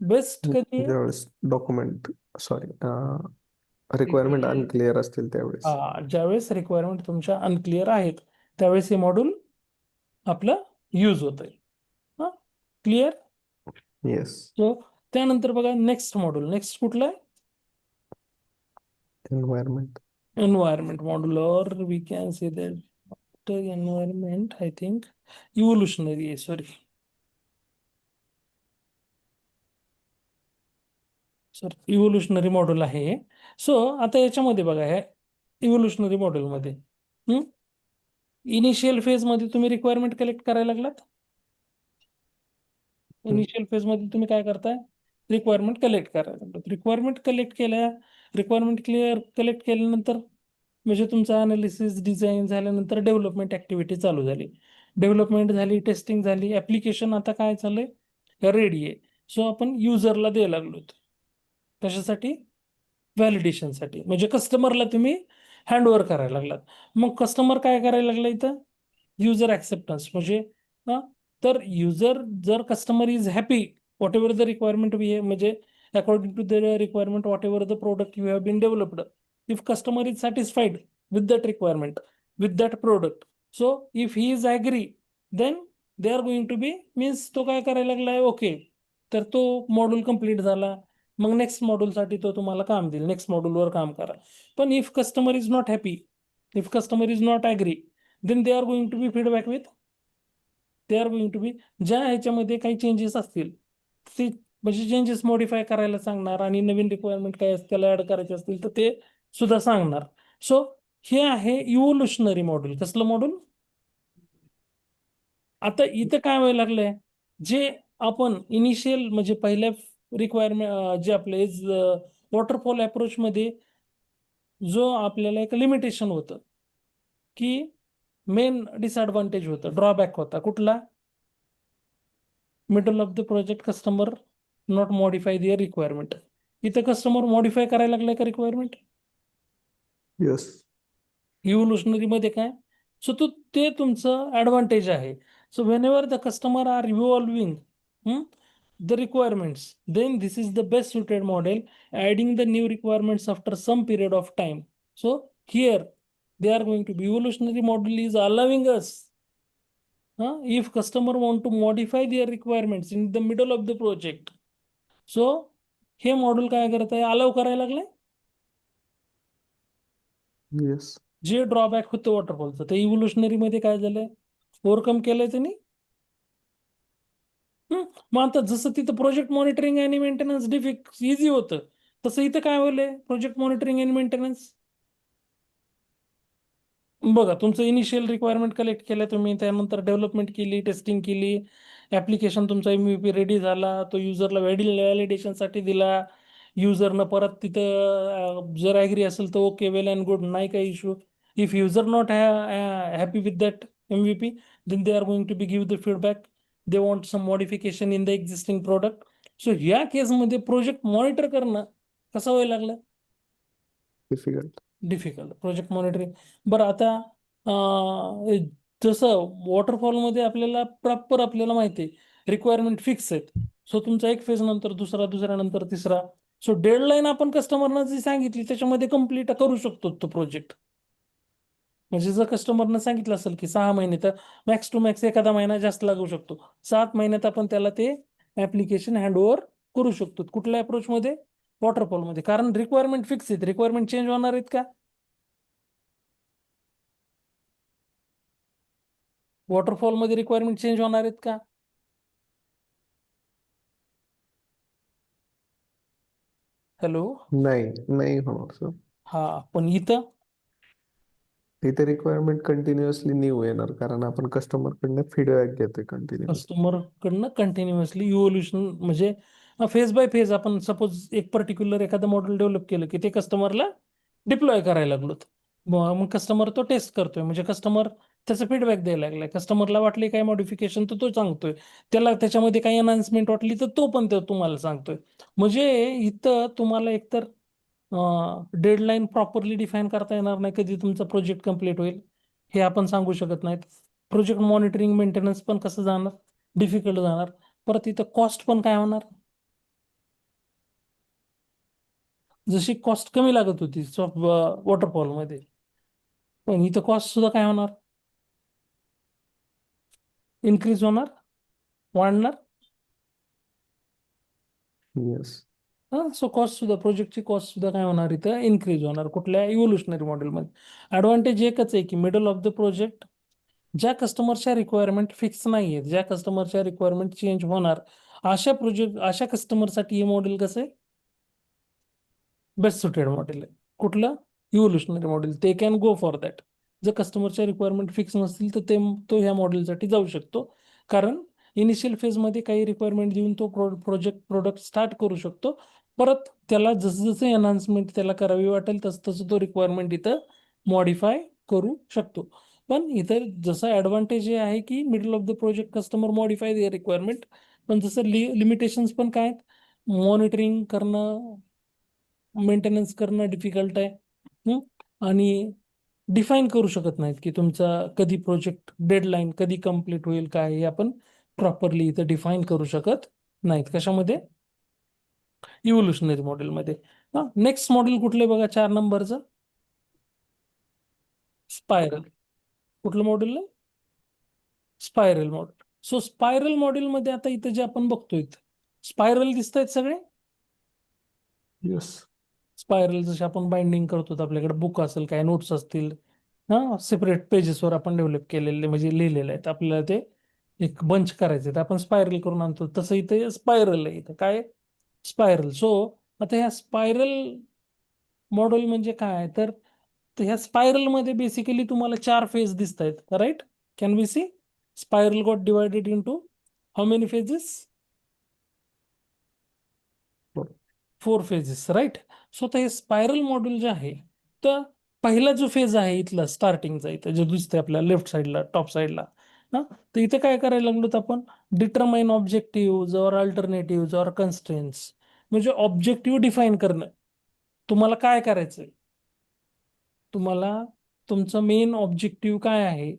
बेस्ट कधी? ज्यावेळेस डॉक्युमेंट रिक्वायरमेंट अनक्लिअर असतील त्यावेळेस. ज्यावेळेस रिक्वायरमेंट तुमच्या अनक्लिअर आहेत त्यावेळेस हे मॉड्यूल आपलं यूज होत आहे. क्लिअर? येस. सो त्यानंतर बघा नेक्स्ट मॉड्यूल. नेक्स्ट कुठलं आहे? एन्व्हायरमेंट. एन्व्हायरमेंट मॉड्यूल, और we can say that environment I think evolutionary आहे, सॉरी. सर इव्होल्युशनरी मॉडेल आहे. सो आता याच्यामध्ये बघा, ह्या इव्होल्युशनरी मॉडेलमध्ये इनिशियल फेज मध्ये तुम्ही रिक्वायरमेंट कलेक्ट करायला लागलात. इनिशियल फेज मध्ये तुम्ही काय करताय, रिक्वायरमेंट कलेक्ट करायला लागलात. रिक्वायरमेंट कलेक्ट केल्या, रिक्वायरमेंट कलेक्ट केल्यानंतर म्हणजे तुमचा अनालिसिस डिझाईन झाल्यानंतर डेव्हलपमेंट ऍक्टिव्हिटी चालू झाली. डेव्हलपमेंट झाली, टेस्टिंग झाली, ऍप्लिकेशन आता काय चाललंय, रेडी आहे. सो आपण युजरला द्यायला लागलो. कशासाठी, व्हॅलिडेशनसाठी. म्हणजे कस्टमरला तुम्ही हँडओव्हर करायला लागलात. मग कस्टमर काय करायला लागला इथं, युजर ऍक्सेप्टन्स. म्हणजे तर युजर जर customer is happy whatever the requirement म्हणजे according to the requirement whatever the product you have been developed, if customer is satisfied with that requirement, with that product, so if he is agree, then they are going to be, means तो काय करायला लागलाय, ओके, तर तो मॉड्यूल कम्प्लीट झाला. मग नेक्स्ट मॉड्यूलसाठी तो तुम्हाला काम देईल, नेक्स्ट मॉड्यूलवर काम करा. पण if customer is not happy, if customer is not agree, then they are going to be feedback with, they are going to be, ज्या ह्याच्यामध्ये काही चेंजेस असतील ते म्हणजे चेंजेस मॉडिफाय करायला सांगणार, आणि नवीन रिक्वायरमेंट काय त्याला ऍड करायचे असतील तर ते सुद्धा सांगणार. सो हे आहे इव्होल्युशनरी मॉडेल. कसलं मॉडेल. आता इथं काय व्हायला लागलंय, जे आपण इनिशियल म्हणजे पहिल्या रिक्वायरमेंट जे आपले वॉटरफॉल अप्रोच मध्ये जो आपल्याला एक लिमिटेशन होतं, की मेन डिसएडव्हान्टेज होतं, ड्रॉबॅक होता कुठला, middle of the project customer not modify their requirement. इथं कस्टमर मॉडिफाय करायला लागलाय का रिक्वायरमेंट, येस. इव्होल्युशनरी मध्ये काय. सो ते तुमचं ऍडव्हान्टेज आहे. So whenever the customer are evolving the requirements, then this is the best suited model, adding the new requirements after some period of time. So here they are going to be, evolutionary model is allowing us, if customer want to modify their requirements in the middle of the project, so हे मॉडेल काय करत आहे, अलाव करायला लागले. येस. जे ड्रॉबॅक होतं वॉटरफॉलचं ते इव्होल्युशनरी मध्ये काय झालंय, ओव्हरकम केलंय त्यांनी. मग आता जसं तिथं प्रोजेक्ट मॉनिटरिंग आणि मेंटेनन्स इझी होतं, तसं इथं काय होलंय, प्रोजेक्ट मॉनिटरिंग आणि मेंटेनन्स. बघा, तुमचं इनिशियल रिक्वायरमेंट कलेक्ट केलं तुम्ही, त्यानंतर डेव्हलपमेंट केली, टेस्टिंग केली, ऍप्लिकेशन तुमचा MVP रेडी झाला, तो युजरला व्हॅलिडेशनसाठी दिला. युजरनं परत तिथं जर ॲग्री असेल तर ओके, वेल अँड गुड, नाही काही issue. If user not happy with that MVP, then they are going to be give the feedback, they want some modification in the existing product. So या केसमध्ये प्रोजेक्ट मॉनिटर करणं कसं व्हायला लागलं, डिफिकल्ट. डिफिकल्ट. Project monitoring. बरं आता जसं वॉटरफॉलमध्ये आपल्याला प्रॉपर आपल्याला माहिती आहे रिक्वायरमेंट फिक्स आहेत. सो तुमचा एक फेज नंतर दुसरा, दुसऱ्यानंतर तिसरा. सो डेडलाईन आपण कस्टमरनं जी सांगितली त्याच्यामध्ये कम्प्लीट करू शकतो तो प्रोजेक्ट. म्हणजे जर कस्टमरनं सांगितलं असेल की 6 महिने, तर मॅक्स टू मॅक्स एखादा महिना जास्त लागू शकतो. 7 महिन्यात आपण त्याला ते ऍप्लिकेशन हँडओव्हर करू शकतो. कुठल्या अप्रोचमध्ये, वॉटरफॉलमध्ये. कारण रिक्वायरमेंट फिक्स आहेत, रिक्वायरमेंट चेंज होणार आहेत का, वॉटरफॉलमध्ये रिक्वायरमेंट चेंज होणार आहेत का. हॅलो. नाही, नाही होणार सर. हा, पण इथं इथे रिक्वायरमेंट कंटिन्युअसली न्यू येणार, कारण आपण कस्टमर कडनं फीडबॅक घेतोय कंटिन्युअस. कस्टमर कडनं कंटिन्युअसली इव्होल्युशन म्हणजे फेज बाय फेज. आपण सपोज एक पर्टिक्युलर एखादं मॉडेल डेव्हलप केलं की ते कस्टमरला डिप्लॉय करायला लागलोत. मग कस्टमर तो टेस्ट करतोय, म्हणजे कस्टमर त्याचा फीडबॅक द्यायला लागलाय. कस्टमरला वाटले काय मॉडिफिकेशन तर तो सांगतोय, त्याला त्याच्यामध्ये काही अनाउन्समेंट वाटली तर तो पण ते तुम्हाला सांगतोय. म्हणजे इथं तुम्हाला एकतर डेडलाईन प्रॉपरली डिफाईन करता येणार नाही, कधी तुमचा प्रोजेक्ट कम्प्लीट होईल हे आपण सांगू शकत नाहीत. प्रोजेक्ट मॉनिटरिंग मेंटेनन्स पण कसं जाणार, डिफिकल्ट जाणार. परत इथं कॉस्ट पण काय होणार, जशी कॉस्ट कमी लागत होती वॉटरफॉलमध्ये, पण इथं कॉस्ट सुद्धा काय होणार, इन्क्रीज होणार, वाढणार. येस. सो कॉस्ट सुद्धा, प्रोजेक्टची कॉस्ट सुद्धा काय होणार, इथं इन्क्रीज होणार. कुठल्या इव्होल्युशनरी मॉडेलमध्ये ॲडव्हान्टेज एकच आहे की मिडल ऑफ द प्रोजेक्ट ज्या कस्टमरच्या रिक्वायरमेंट फिक्स नाही आहेत, ज्या कस्टमरच्या रिक्वायरमेंट चेंज होणार, अशा कस्टमरसाठी हे मॉडेल कसं आहे, बेस्ट सुटेड मॉडेल आहे. कुठलं? Evolutionary model. ते कॅन गो फॉर दॅट. जर कस्टमरच्या रिक्वायरमेंट फिक्स नसतील तर तो ह्या मॉडेलसाठी जाऊ शकतो. कारण इनिशियल फेजमध्ये काही रिक्वायरमेंट देऊन तो प्रोडक्ट स्टार्ट करू शकतो. परत त्याला जसं जसं एनहान्समेंट त्याला करावी वाटेल तसं तसं तो रिक्वायरमेंट इथं मॉडिफाय करू शकतो. पण इथं जसं ॲडव्हान्टेज हे आहे की middle of the project customer modify the requirement. पण जसं लिमिटेशन्स पण काय आहेत? मॉनिटरिंग करणं, मेंटेनन्स करणं डिफिकल्ट आहे. आणि डिफाईन करू शकत नाहीत की तुमचा कधी प्रोजेक्ट डेडलाईन कधी कम्प्लीट होईल काय हे आपण प्रॉपरली इथं डिफाईन करू शकत नाहीत. कशामध्ये? इव्होल्युशनरी मॉडेलमध्ये. नेक्स्ट मॉडेल कुठले बघा 4 नंबरचं? स्पायरल. कुठलं model? Spiral model. So spiral मॉडेलमध्ये आता इथं जे आपण बघतोय स्पायरल दिसत आहेत सगळे. येस. स्पायरल जसे आपण बाइंडिंग करतो आपल्याकडे बुक असेल काय नोट्स असतील सेपरेट पेजेसवर आपण डेव्हलप केलेले म्हणजे लिहिलेले आहेत आपल्याला ते एक बंच करायचे तर आपण स्पायरल करून आणतो तसं इथे स्पायरल आहे. इथं काय? स्पायरल. सो आता ह्या स्पायरल मॉडेल म्हणजे काय तर ह्या स्पायरल मध्ये बेसिकली तुम्हाला 4 फेज दिसत आहेत. Right? Can we see spiral got divided into how many phases? 4 phases. Right? So आता हे स्पायरल मॉड्यूल जे आहे तर पहिला जो फेज आहे इथला स्टार्टिंगचा इथं जो दिसतोय आपल्या लेफ्ट साईडला टॉप साईडला तर इथे काय करायला लागलो तर आपण डिटरमाइन ऑब्जेक्टिव्ह और अल्टरनेटिव्ह और कन्स्ट्रेन्ट्स म्हणजे ऑब्जेक्टिव्ह डिफाईन करणं. तुम्हाला काय करायचंय? तुम्हाला तुमचं मेन ऑब्जेक्टिव्ह काय आहे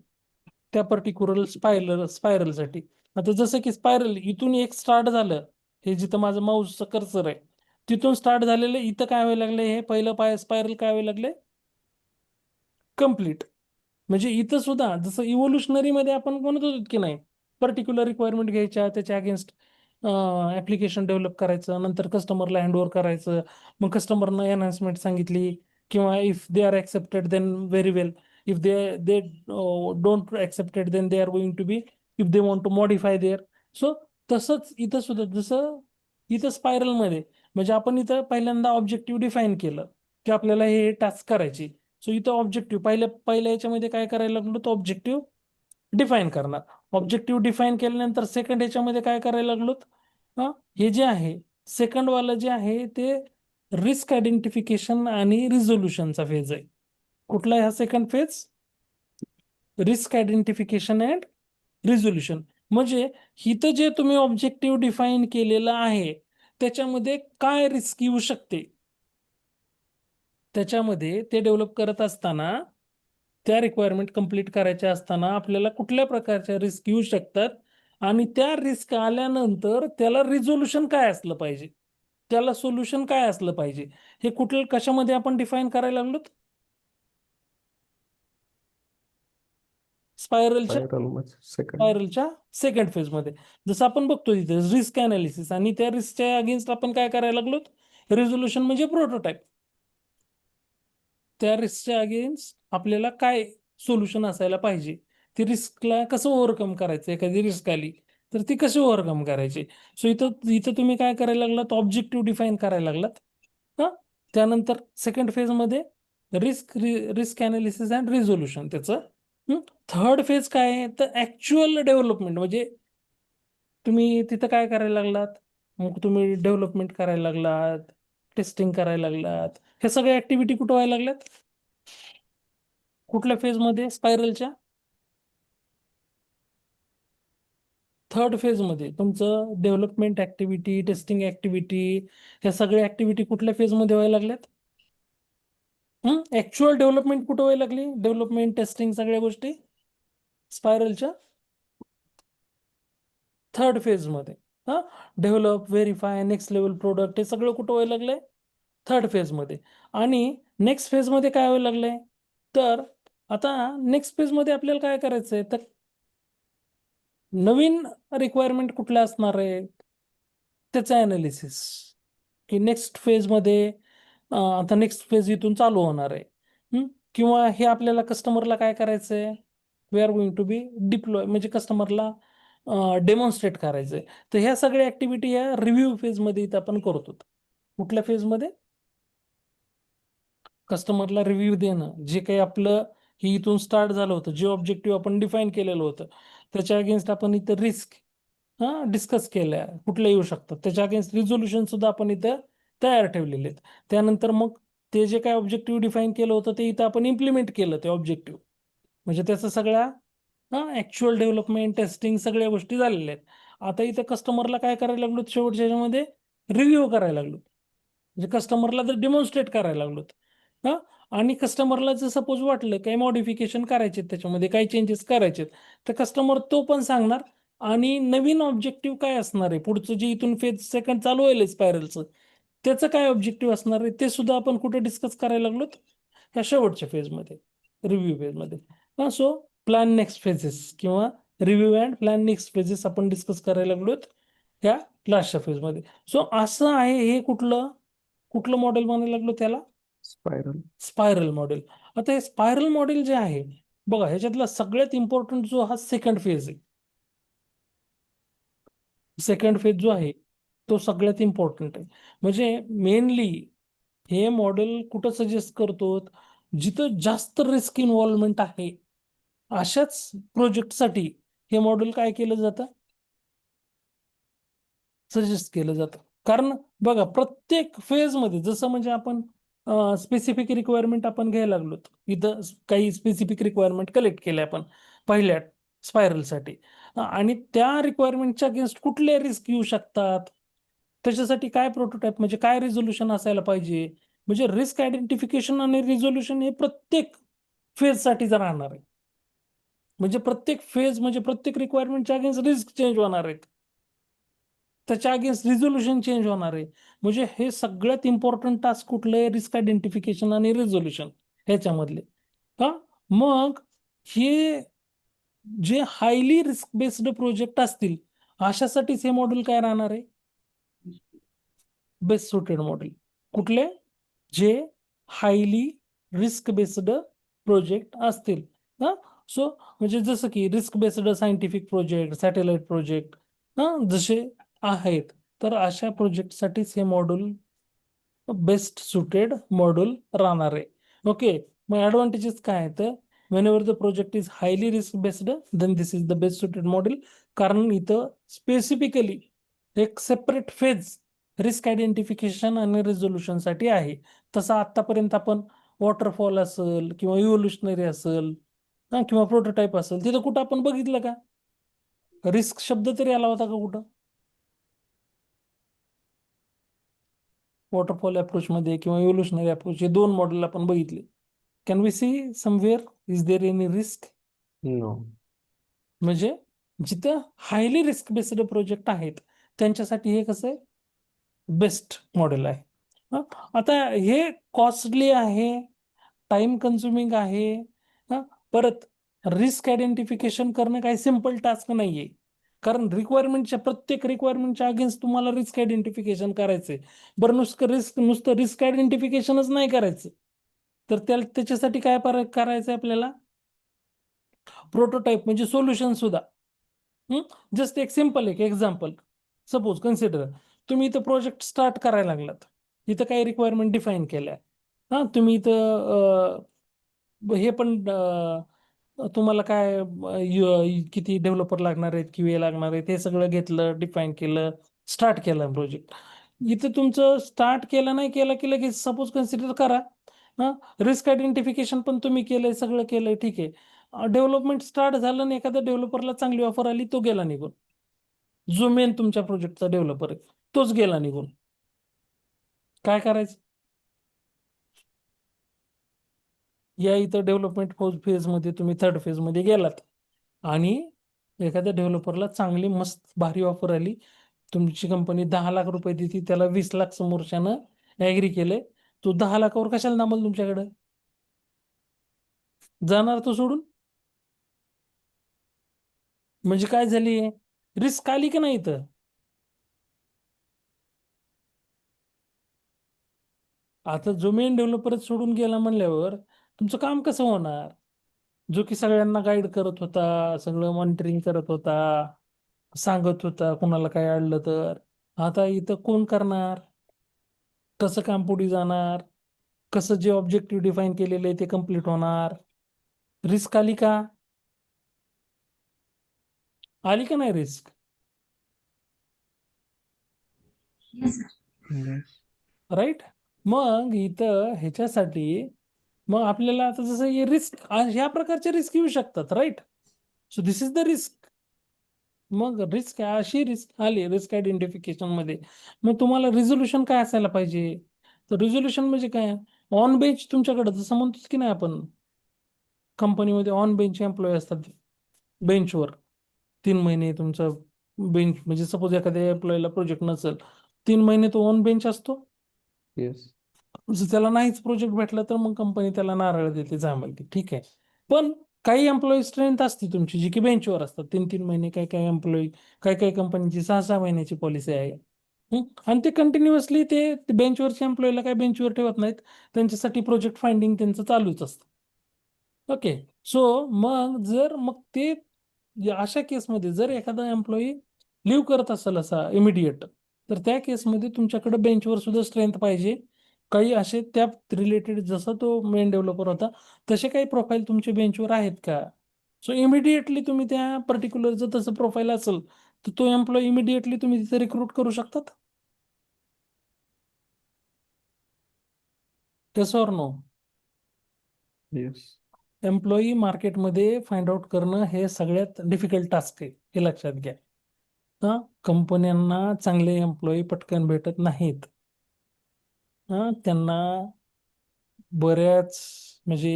त्या पर्टिक्युलर स्पायरलसाठी. आता जसं की स्पायरल इथून एक स्टार्ट झालं हे जिथं माझं माऊसचं कर्सर आहे तिथून स्टार्ट झालेलं इथं काय व्हायला लागले हे पहिलं स्पायरल काय व्हायला लागले? कम्प्लीट. म्हणजे इथं सुद्धा जसं इव्होल्युशनरी मध्ये आपण म्हणत होतो की नाही पर्टिक्युलर रिक्वायरमेंट घ्यायच्या त्याच्या अगेन्स्ट ऍप्लिकेशन डेव्हलप करायचं नंतर कस्टमरला हँडओव्हर करायचं मग कस्टमरनं एनहान्समेंट सांगितली किंवा if they are accepted then very well if they don't accepted then they are going to be if they want to modify their. So तसंच इथं सुद्धा जसं इथं स्पायरलमध्ये म्हणजे आपण इथं पहिल्यांदा ऑब्जेक्टिव्ह डिफाईन केलं की आपल्याला हे टास्क करायची. सो इथं ऑब्जेक्टिव्ह पहिल्या याच्यामध्ये काय करायला लागलो तर ऑब्जेक्टिव्ह डिफाईन करणार. ऑब्जेक्टिव्ह डिफाईन केल्यानंतर सेकंड याच्यामध्ये काय करायला लागलोत हे जे आहे सेकंड वाला जे आहे ते रिस्क आयडेंटिफिकेशन आणि रिझोल्युशनचा फेज आहे. कुठला आहे हा second phase? Risk identification and resolution. म्हणजे इथं जे तुम्ही ऑब्जेक्टिव्ह डिफाईन केलेलं आहे त्याच्यामध्ये काय रिस्क येऊ शकते त्याच्यामध्ये ते डेव्हलप करत असताना त्या रिक्वायरमेंट कंप्लीट करायच्या असताना आपल्याला कुठल्या प्रकारच्या रिस्क येऊ शकतात आणि त्या रिस्क आल्यानंतर त्याला रिझोल्युशन काय असलं पाहिजे त्याला सोल्युशन काय असलं पाहिजे हे कुठल्या कशामध्ये आपण डिफाईन करायला लागलो? स्पायरलच्या स्पायरलच्या सेकंड फेज मध्ये. जसं आपण बघतो तिथे रिस्क अनालिसिस आणि त्या रिस्कच्या अगेन्स्ट आपण काय करायला लागलो? रिझोल्युशन म्हणजे प्रोटोटाइप. त्या रिस्कच्या अगेन्स्ट आपल्याला काय सोल्युशन असायला पाहिजे ती रिस्कला कसं ओव्हरकम करायचं एखादी रिस्क आली तर ती कशी ओव्हरकम करायची. सो इथं इथं तुम्ही काय करायला लागलात? ऑब्जेक्टिव्ह डिफाईन करायला लागलात. त्यानंतर सेकंड फेज मध्ये रिस्क अनालिसिस अँड रिझोल्युशन त्याचं. थर्ड फेज काय आहे तर ऍक्च्युअल डेव्हलपमेंट म्हणजे तुम्ही तिथं काय करायला लागलात? मग तुम्ही डेव्हलपमेंट करायला लागलात टेस्टिंग करायला लागलात. हे सगळे ऍक्टिव्हिटी कुठं व्हायला लागल्यात? कुठल्या फेज मध्ये? स्पायरलच्या थर्ड फेज मध्ये. तुमचं डेव्हलपमेंट ऍक्टिव्हिटी टेस्टिंग ऍक्टिव्हिटी ह्या सगळ्या ऍक्टिव्हिटी कुठल्या फेज मध्ये व्हायला लागल्यात? ऍक्च्युअल डेव्हलपमेंट कुठं व्हायला लागली? डेव्हलपमेंट टेस्टिंग सगळ्या गोष्टी स्पायरलच्या थर्ड फेज मध्ये. Develop verify next level product हे सगळं कुठं व्हायला लागलंय? थर्ड फेज मध्ये. आणि नेक्स्ट फेज मध्ये काय व्हायला लागलंय तर आता नेक्स्ट फेज मध्ये आपल्याला काय करायचंय तर नवीन रिक्वायरमेंट कुठल्या असणार आहे त्याचं अनालिसिस की नेक्स्ट फेज मध्ये आता नेक्स्ट फेज इथून चालू होणार आहे किंवा हे आपल्याला कस्टमरला काय करायचंय we are going to be deploy म्हणजे कस्टमरला डेमॉन्स्ट्रेट करायचंय. तर ह्या सगळ्या ऍक्टिव्हिटी या रिव्ह्यू फेज मध्ये इथं आपण करतो. कुठल्या फेज मध्ये? कस्टमरला रिव्ह्यू देणं, जे काही आपलं हे इथून स्टार्ट झालं होतं, जे ऑब्जेक्टिव्ह आपण डिफाईन केलेलं होतं त्याच्या अगेन्स्ट आपण इथं रिस्क डिस्कस केल्या कुठल्या येऊ शकतात, त्याच्या अगेन्स्ट रिझोल्युशन सुद्धा आपण इथं तयार ठेवलेले आहेत. त्यानंतर मग ते जे काही ऑब्जेक्टिव्ह डिफाईन केलं होतं ते इथं आपण इम्प्लिमेंट केलं ते ऑब्जेक्टिव्ह, म्हणजे त्याचं सगळ्या ऍक्च्युअल डेव्हलपमेंट टेस्टिंग सगळ्या गोष्टी झालेल्या आहेत. आता इथं कस्टमरला काय करायला लागलो, शेवटच्या ह्याच्यामध्ये रिव्ह्यू करायला लागलो, म्हणजे कस्टमरला जर डेमॉन्स्ट्रेट करायला लागलो आणि कस्टमरला जर सपोज वाटलं काही मॉडिफिकेशन करायचे त्याच्यामध्ये काही चेंजेस करायचे तर कस्टमर तो पण सांगणार. आणि नवीन ऑब्जेक्टिव्ह काय असणार आहे पुढचं जे इथून फेज सेकंड चालू होईल स्पायरलचं, त्याचं काय ऑब्जेक्टिव्ह असणार आहे ते सुद्धा आपण कुठे डिस्कस करायला लागलो, ह्या शेवटच्या फेजमध्ये, रिव्ह्यू फेजमध्ये. सो प्लॅन नेक्स्ट फेजेस किंवा review and plan next phases आपण डिस्कस करायला लागलोत ह्या लास्टच्या फेजमध्ये. सो असं आहे हे कुठलं मॉडेल म्हणायला लागलो त्याला, स्पायरल. Spiral model. आता हे स्पायरल मॉडेल जे आहे बघा, ह्याच्यातला सगळ्यात इम्पॉर्टंट जो हा सेकंड फेज आहे, सेकंड फेज जो आहे तो सगळ्यात इम्पॉर्टंट आहे. म्हणजे मेनली हे मॉडेल कुठं सजेस्ट करतो, जिथं जास्त रिस्क इन्व्हॉल्वमेंट आहे अशाच प्रोजेक्टसाठी हे मॉडेल काय केलं जातं, सजेस्ट केलं जातं. कारण बघा प्रत्येक फेजमध्ये जसं म्हणजे आपण स्पेसिफिक रिक्वायरमेंट आपण घ्यायला लागलो, इथं काही स्पेसिफिक रिक्वायरमेंट कलेक्ट केल्या आपण पहिल्या स्पायरलसाठी, आणि त्या रिक्वायरमेंटच्या अगेन्स्ट कुठले रिस्क येऊ शकतात, त्याच्यासाठी काय प्रोटोटाइप म्हणजे काय रिझोल्युशन असायला पाहिजे, म्हणजे रिस्क आयडेंटिफिकेशन आणि रिझोल्युशन हे प्रत्येक फेजसाठी राहणार आहे. म्हणजे प्रत्येक फेज म्हणजे प्रत्येक रिक्वायरमेंटच्या अगेन्स्ट रिस्क चेंज होणार आहेत, त्याच्या अगेन्स्ट रिझोल्युशन चेंज होणार आहे. म्हणजे हे सगळ्यात इम्पॉर्टंट टास्क कुठले, रिस्क आयडेंटिफिकेशन आणि रिझोल्युशन ह्याच्यामधले. मग हे जे हायली रिस्क बेस्ड प्रोजेक्ट असतील अशासाठीच हे मॉड्यूल काय राहणार आहे, बेस्ट सुटेड मॉडेल. कुठले, जे हायली रिस्क बेस्ड प्रोजेक्ट असतील. सो म्हणजे जसं की risk based scientific project, satellite project जसे आहेत, तर अशा प्रोजेक्टसाठीच हे मॉड्यूल बेस्ट सुटेड मॉड्यूल राहणार आहे. ओके, मग ऍडव्हान्टेजेस काय आहेत, whenever the project is highly risk based then this is the best suited model. कारण इथं स्पेसिफिकली एक सेपरेट फेज रिस्क आयडेंटिफिकेशन आणि रिझोल्युशन साठी आहे. तसं आतापर्यंत आपण वॉटरफॉल असेल किंवा इव्होल्युशनरी असेल किंवा प्रोटोटाईप असेल तिथं कुठं आपण बघितलं का, रिस्क शब्द तरी आला होता का कुठं, वॉटरफॉल अप्रोच मध्ये किंवा इव्होल्युशनरी अप्रोच हे दोन मॉडेल आपण बघितले. Can we see somewhere is there any risk, no. म्हणजे जिथं हायली रिस्क बेस्ड प्रोजेक्ट आहेत त्यांच्यासाठी हे कसं आहे, बेस्ट मॉडेल आहे. आता हे कॉस्टली आहे, टाइम कन्झ्युमिंग आहे. परत रिस्क आयडेंटिफिकेशन करणं काही सिम्पल टास्क नाहीये, कारण प्रत्येक रिक्वायरमेंटच्या अगेन्स्ट तुम्हाला रिस्क आयडेंटिफिकेशन करायचंय. बरं नुसतं रिस्क आयडेंटिफिकेशनच नाही करायचं, तर त्याच्यासाठी काय करायचंय आपल्याला, प्रोटोटाइप म्हणजे सोल्युशन सुद्धा. जस्ट एक सिम्पल एक एक्झाम्पल, सपोज कन्सिडर तुम्ही इथं प्रोजेक्ट स्टार्ट करायला लागलात, इथं काही रिक्वायरमेंट डिफाईन केल्या, तुम्ही इथं हे पण तुम्हाला काय किती डेव्हलपर लागणार आहेत, क्यूए लागणार आहेत, हे सगळं घेतलं, डिफाईन केलं, स्टार्ट केलं प्रोजेक्ट. इथं तुमचं स्टार्ट केलं नाही केलं की लगेच सपोज कन्सिडर करा रिस्क आयडेंटिफिकेशन पण तुम्ही केलंय, सगळं केलंय, ठीक आहे. डेव्हलपमेंट स्टार्ट झालं आणि एखाद्या डेव्हलपरला चांगली ऑफर आली, तो गेला निघून, जो मेन तुमच्या प्रोजेक्टचा डेव्हलपर आहे तोच गेला निघून, काय करायचं, या इथं डेव्हलपमेंट फेज मध्ये तुम्ही थर्ड फेज मध्ये गेलात आणि एखाद्या डेव्हलपरला चांगली मस्त भारी ऑफर आली, तुमची कंपनी 10 लाख रुपये देते, त्याला 20 लाख समोरच्यानं ऍग्री केले, तो 10 लाखावर कशाला थांबल तुमच्याकडे, जाणार तो सोडून. म्हणजे काय झाली, रिस्क आली की नाही इथं. आता जो मेन डेव्हलपरच सोडून गेला म्हणल्यावर तुमचं काम कसं होणार, जो की सगळ्यांना गाईड करत होता, सगळं मॉनिटरिंग करत होता, सांगत होता कुणाला काय अडलं तर. आता इथं कोण करणार, कसं काम पुढे जाणार, कसं जे ऑब्जेक्टिव्ह डिफाईन केलेलं आहे ते कम्प्लीट होणार. रिस्क आली का? आली का नाही रिस्क? राईट. मग इथं ह्याच्यासाठी मग आपल्याला आता जसं हे रिस्क ह्या प्रकारचे रिस्क येऊ शकतात, right. So this is the risk. मग रिस्क अशी रिस्क आली रिस्क आयडेंटिफिकेशन मध्ये, मग तुम्हाला रिझोल्युशन काय असायला पाहिजे? तर रिझोल्युशन म्हणजे काय? ऑन बेंच तुमच्याकडे जसं म्हणतोच की नाही आपण, कंपनीमध्ये ऑन बेंच एम्प्लॉई असतात बेंचवर. 3 महिने तुमचा बेंच, म्हणजे सपोज एखाद्या एम्प्लॉईला प्रोजेक्ट नसेल, 3 महिने तो ऑन बेंच असतो. येस. जर त्याला नाहीच प्रोजेक्ट भेटला तर मग कंपनी त्याला नारळ देते, जा म्हणते ठीक आहे. पण काही एम्प्लॉई स्ट्रेंथ असते तुमची जी की बेंचवर असतात 3-3 महिने. काही काही एम्प्लॉई, काही काही कंपनीची 6-6 महिन्याची पॉलिसी आहे. आणि ते कंटिन्युअसली ते बेंचवरच्या एम्प्लॉईला काही बेंचवर ठेवत नाहीत, त्यांच्यासाठी प्रोजेक्ट फाइंडिंग त्यांचं चालूच असतं. ओके. सो मग ते अशा केसमध्ये जर एखादा एम्प्लॉई लिव्ह करत असेल असा इमिडिएट, तर त्या केसमध्ये तुमच्याकडे बेंचवर सुद्धा स्ट्रेंथ पाहिजे. काही असे त्या रिलेटेड, जसा तो मेन डेव्हलपर होता तसे काही प्रोफाईल तुमचे बेंचवर आहेत का? सो इमिडिएटली तुम्ही त्या पर्टिक्युलर जर तसं प्रोफाईल असेल तर तो एम्प्लॉई इमिडिएटली तुम्ही तिथे रिक्रूट करू शकतात. तसं और नो? येस. एम्प्लॉई मार्केटमध्ये फाइंड आउट करणं हे सगळ्यात डिफिकल्ट टास्क आहे, हे लक्षात घ्या. कंपन्यांना चांगले एम्प्लॉई पटकन भेटत नाहीत. त्यांना बऱ्याच म्हणजे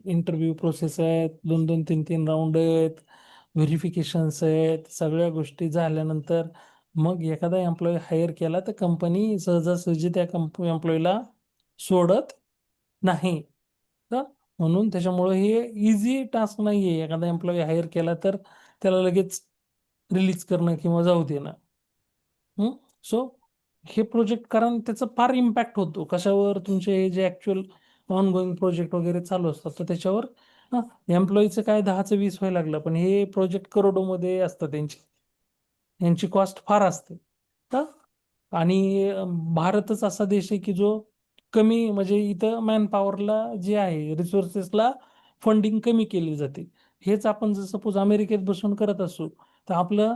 इंटरव्ह्यू प्रोसेस आहेत, 2-2, 3-3 राऊंड आहेत, व्हेरिफिकेशन्स आहेत. सगळ्या गोष्टी झाल्यानंतर मग एखादा एम्प्लॉई हायर केला तर कंपनी सहजासहजी त्या एम्प्लॉईला सोडत नाही. म्हणून त्याच्यामुळे हे इझी टास्क नाही आहे. एखादा एम्प्लॉई हायर केला तर त्याला लगेच रिलीज करणं किंवा जाऊ देणं. सो हे प्रोजेक्ट, कारण त्याचा फार इम्पॅक्ट होतो कशावर, तुमचे जे ऍक्च्युअल ऑनगोईंग प्रोजेक्ट वगैरे चालू असतात तर त्याच्यावर. एम्प्लॉईचं काय 10चं 20 व्हायला लागलं, पण हे प्रोजेक्ट करोडोमध्ये असतं यांची कॉस्ट फार असते. आणि भारतच असा देश आहे की जो कमी, म्हणजे इथं मॅन पॉवरला जे आहे रिसोर्सेसला फंडिंग कमी केली जाते. हेच आपण जर सपोज अमेरिकेत बसून करत असू तर आपलं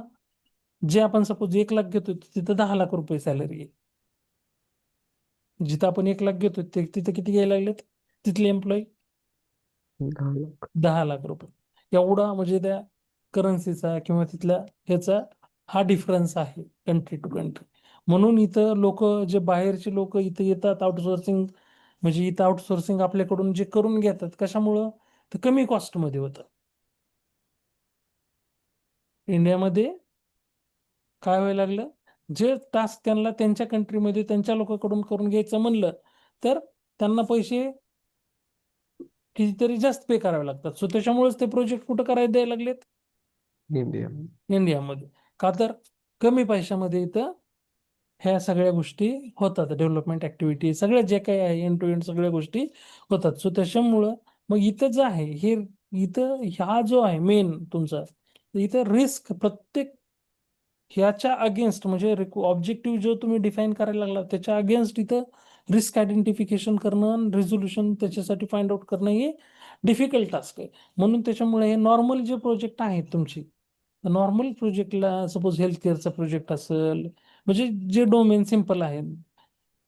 जे आपण सपोज 1 लाख घेतो तिथं 10 लाख रुपये सॅलरी आहे. जिथं आपण 1 लाख घेतो तिथं किती घ्यायला लागलेत तिथले एम्प्लॉई? 10 लाख. 10 लाख रुपये. एवढा म्हणजे त्या करन्सीचा किंवा तिथल्या ह्याचा हा डिफरन्स आहे कंट्री टू कंट्री. म्हणून इथं लोक, जे बाहेरचे लोक इथं येतात आउटसोर्सिंग, म्हणजे इथं आउटसोर्सिंग आपल्याकडून जे करून घेतात, कशामुळं? तर कमी कॉस्टमध्ये होतं. इंडियामध्ये काय व्हायला लागलं, जे टास्क त्यांना त्यांच्या कंट्रीमध्ये त्यांच्या लोकांकडून करून घ्यायचं म्हणलं तर त्यांना पैसे कितीतरी जास्त पे करावे लागतात. सो त्याच्यामुळेच ते प्रोजेक्ट कुठं करायला द्यायला लागलेत? इंडिया. इंडियामध्ये. का तर कमी पैशामध्ये इथं ह्या सगळ्या गोष्टी होतात, डेव्हलपमेंट ऍक्टिव्हिटी सगळ्या जे काही आहे एंड टू एंड सगळ्या गोष्टी होतात. सो त्याच्यामुळं मग इथं जे आहे हे, इथं ह्या जो आहे मेन तुमचा, इथं रिस्क प्रत्येक ह्याच्या अगेन्स्ट, म्हणजे ऑब्जेक्टिव्ह जो तुम्ही डिफाईन करायला लागला त्याच्या अगेन्स्ट इथं रिस्क आयडेंटिफिकेशन करणं, रिझोल्युशन त्याच्यासाठी फाइंड आउट करणं हे डिफिकल्ट टास्क आहे. म्हणून त्याच्यामुळे हे नॉर्मल जे प्रोजेक्ट आहेत तुमची, नॉर्मल प्रोजेक्टला सपोज हेल्थ केअरचा प्रोजेक्ट असेल, म्हणजे जे डोमेन सिम्पल आहे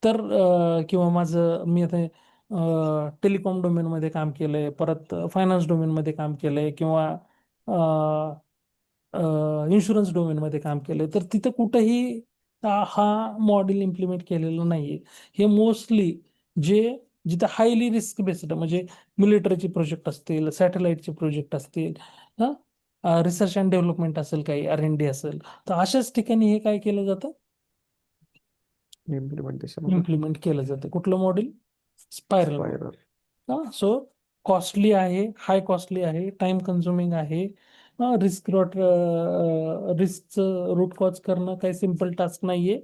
तर किंवा मी आता टेलिकॉम डोमेनमध्ये काम केलंय, परत फायनान्स डोमेनमध्ये काम केलंय, किंवा इन्शुरन्स डोमेनमध्ये काम केलंय, तर तिथं कुठंही हा मॉडेल इम्प्लिमेंट केलेलं नाहीये. हे मोस्टली जिथं हायली रिस्क बेस्ड, म्हणजे मिलिटरीचे प्रोजेक्ट असतील, सॅटेलाइटचे प्रोजेक्ट असतील, रिसर्च अँड डेव्हलपमेंट असेल, काही R&D असेल, तर अशाच ठिकाणी हे काय केलं जातं, इम्प्लिमेंटेशन. इम्प्लिमेंट केलं जातं. कुठलं model? Spiral model. Spiral. So costly आहे, हाय कॉस्टली आहे, टाइम कन्झ्युमिंग आहे. रिस्कचं रूट कॉज करणं काही सिम्पल टास्क नाहीये.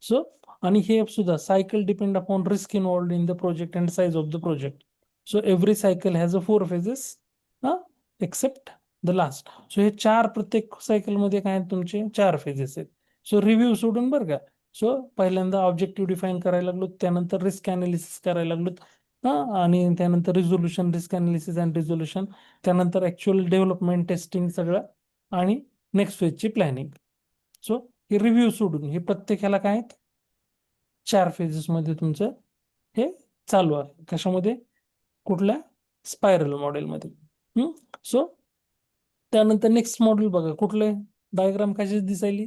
सो आणि हे सुद्धा cycle depend upon risk involved in the project and size of the project. So every cycle has 4 phases except the last. So हे 4 प्रत्येक सायकलमध्ये काय आहेत तुमचे 4 फेजेस आहेत. सो रिव्ह्यू सोडून बरं का. सो पहिल्यांदा ऑब्जेक्टिव्ह डिफाईन करायला लागलो, त्यानंतर रिस्क अनालिसिस करायला लागलो, आणि त्यानंतर resolution, risk analysis and resolution, त्यानंतर ऍक्च्युअल डेव्हलपमेंट टेस्टिंग सगळं, आणि नेक्स्ट फेजची प्लॅनिंग. सो हे रिव्ह्यू सोडून हे प्रत्येकाला काय आहेत, 4 फेजेस मध्ये तुमचं हे चालू आहे. कशामध्ये? कुठल्या? स्पायरल मॉडेलमध्ये. सो त्यानंतर नेक्स्ट मॉड्यूल बघा, कुठले डायग्राम कशी दिसायली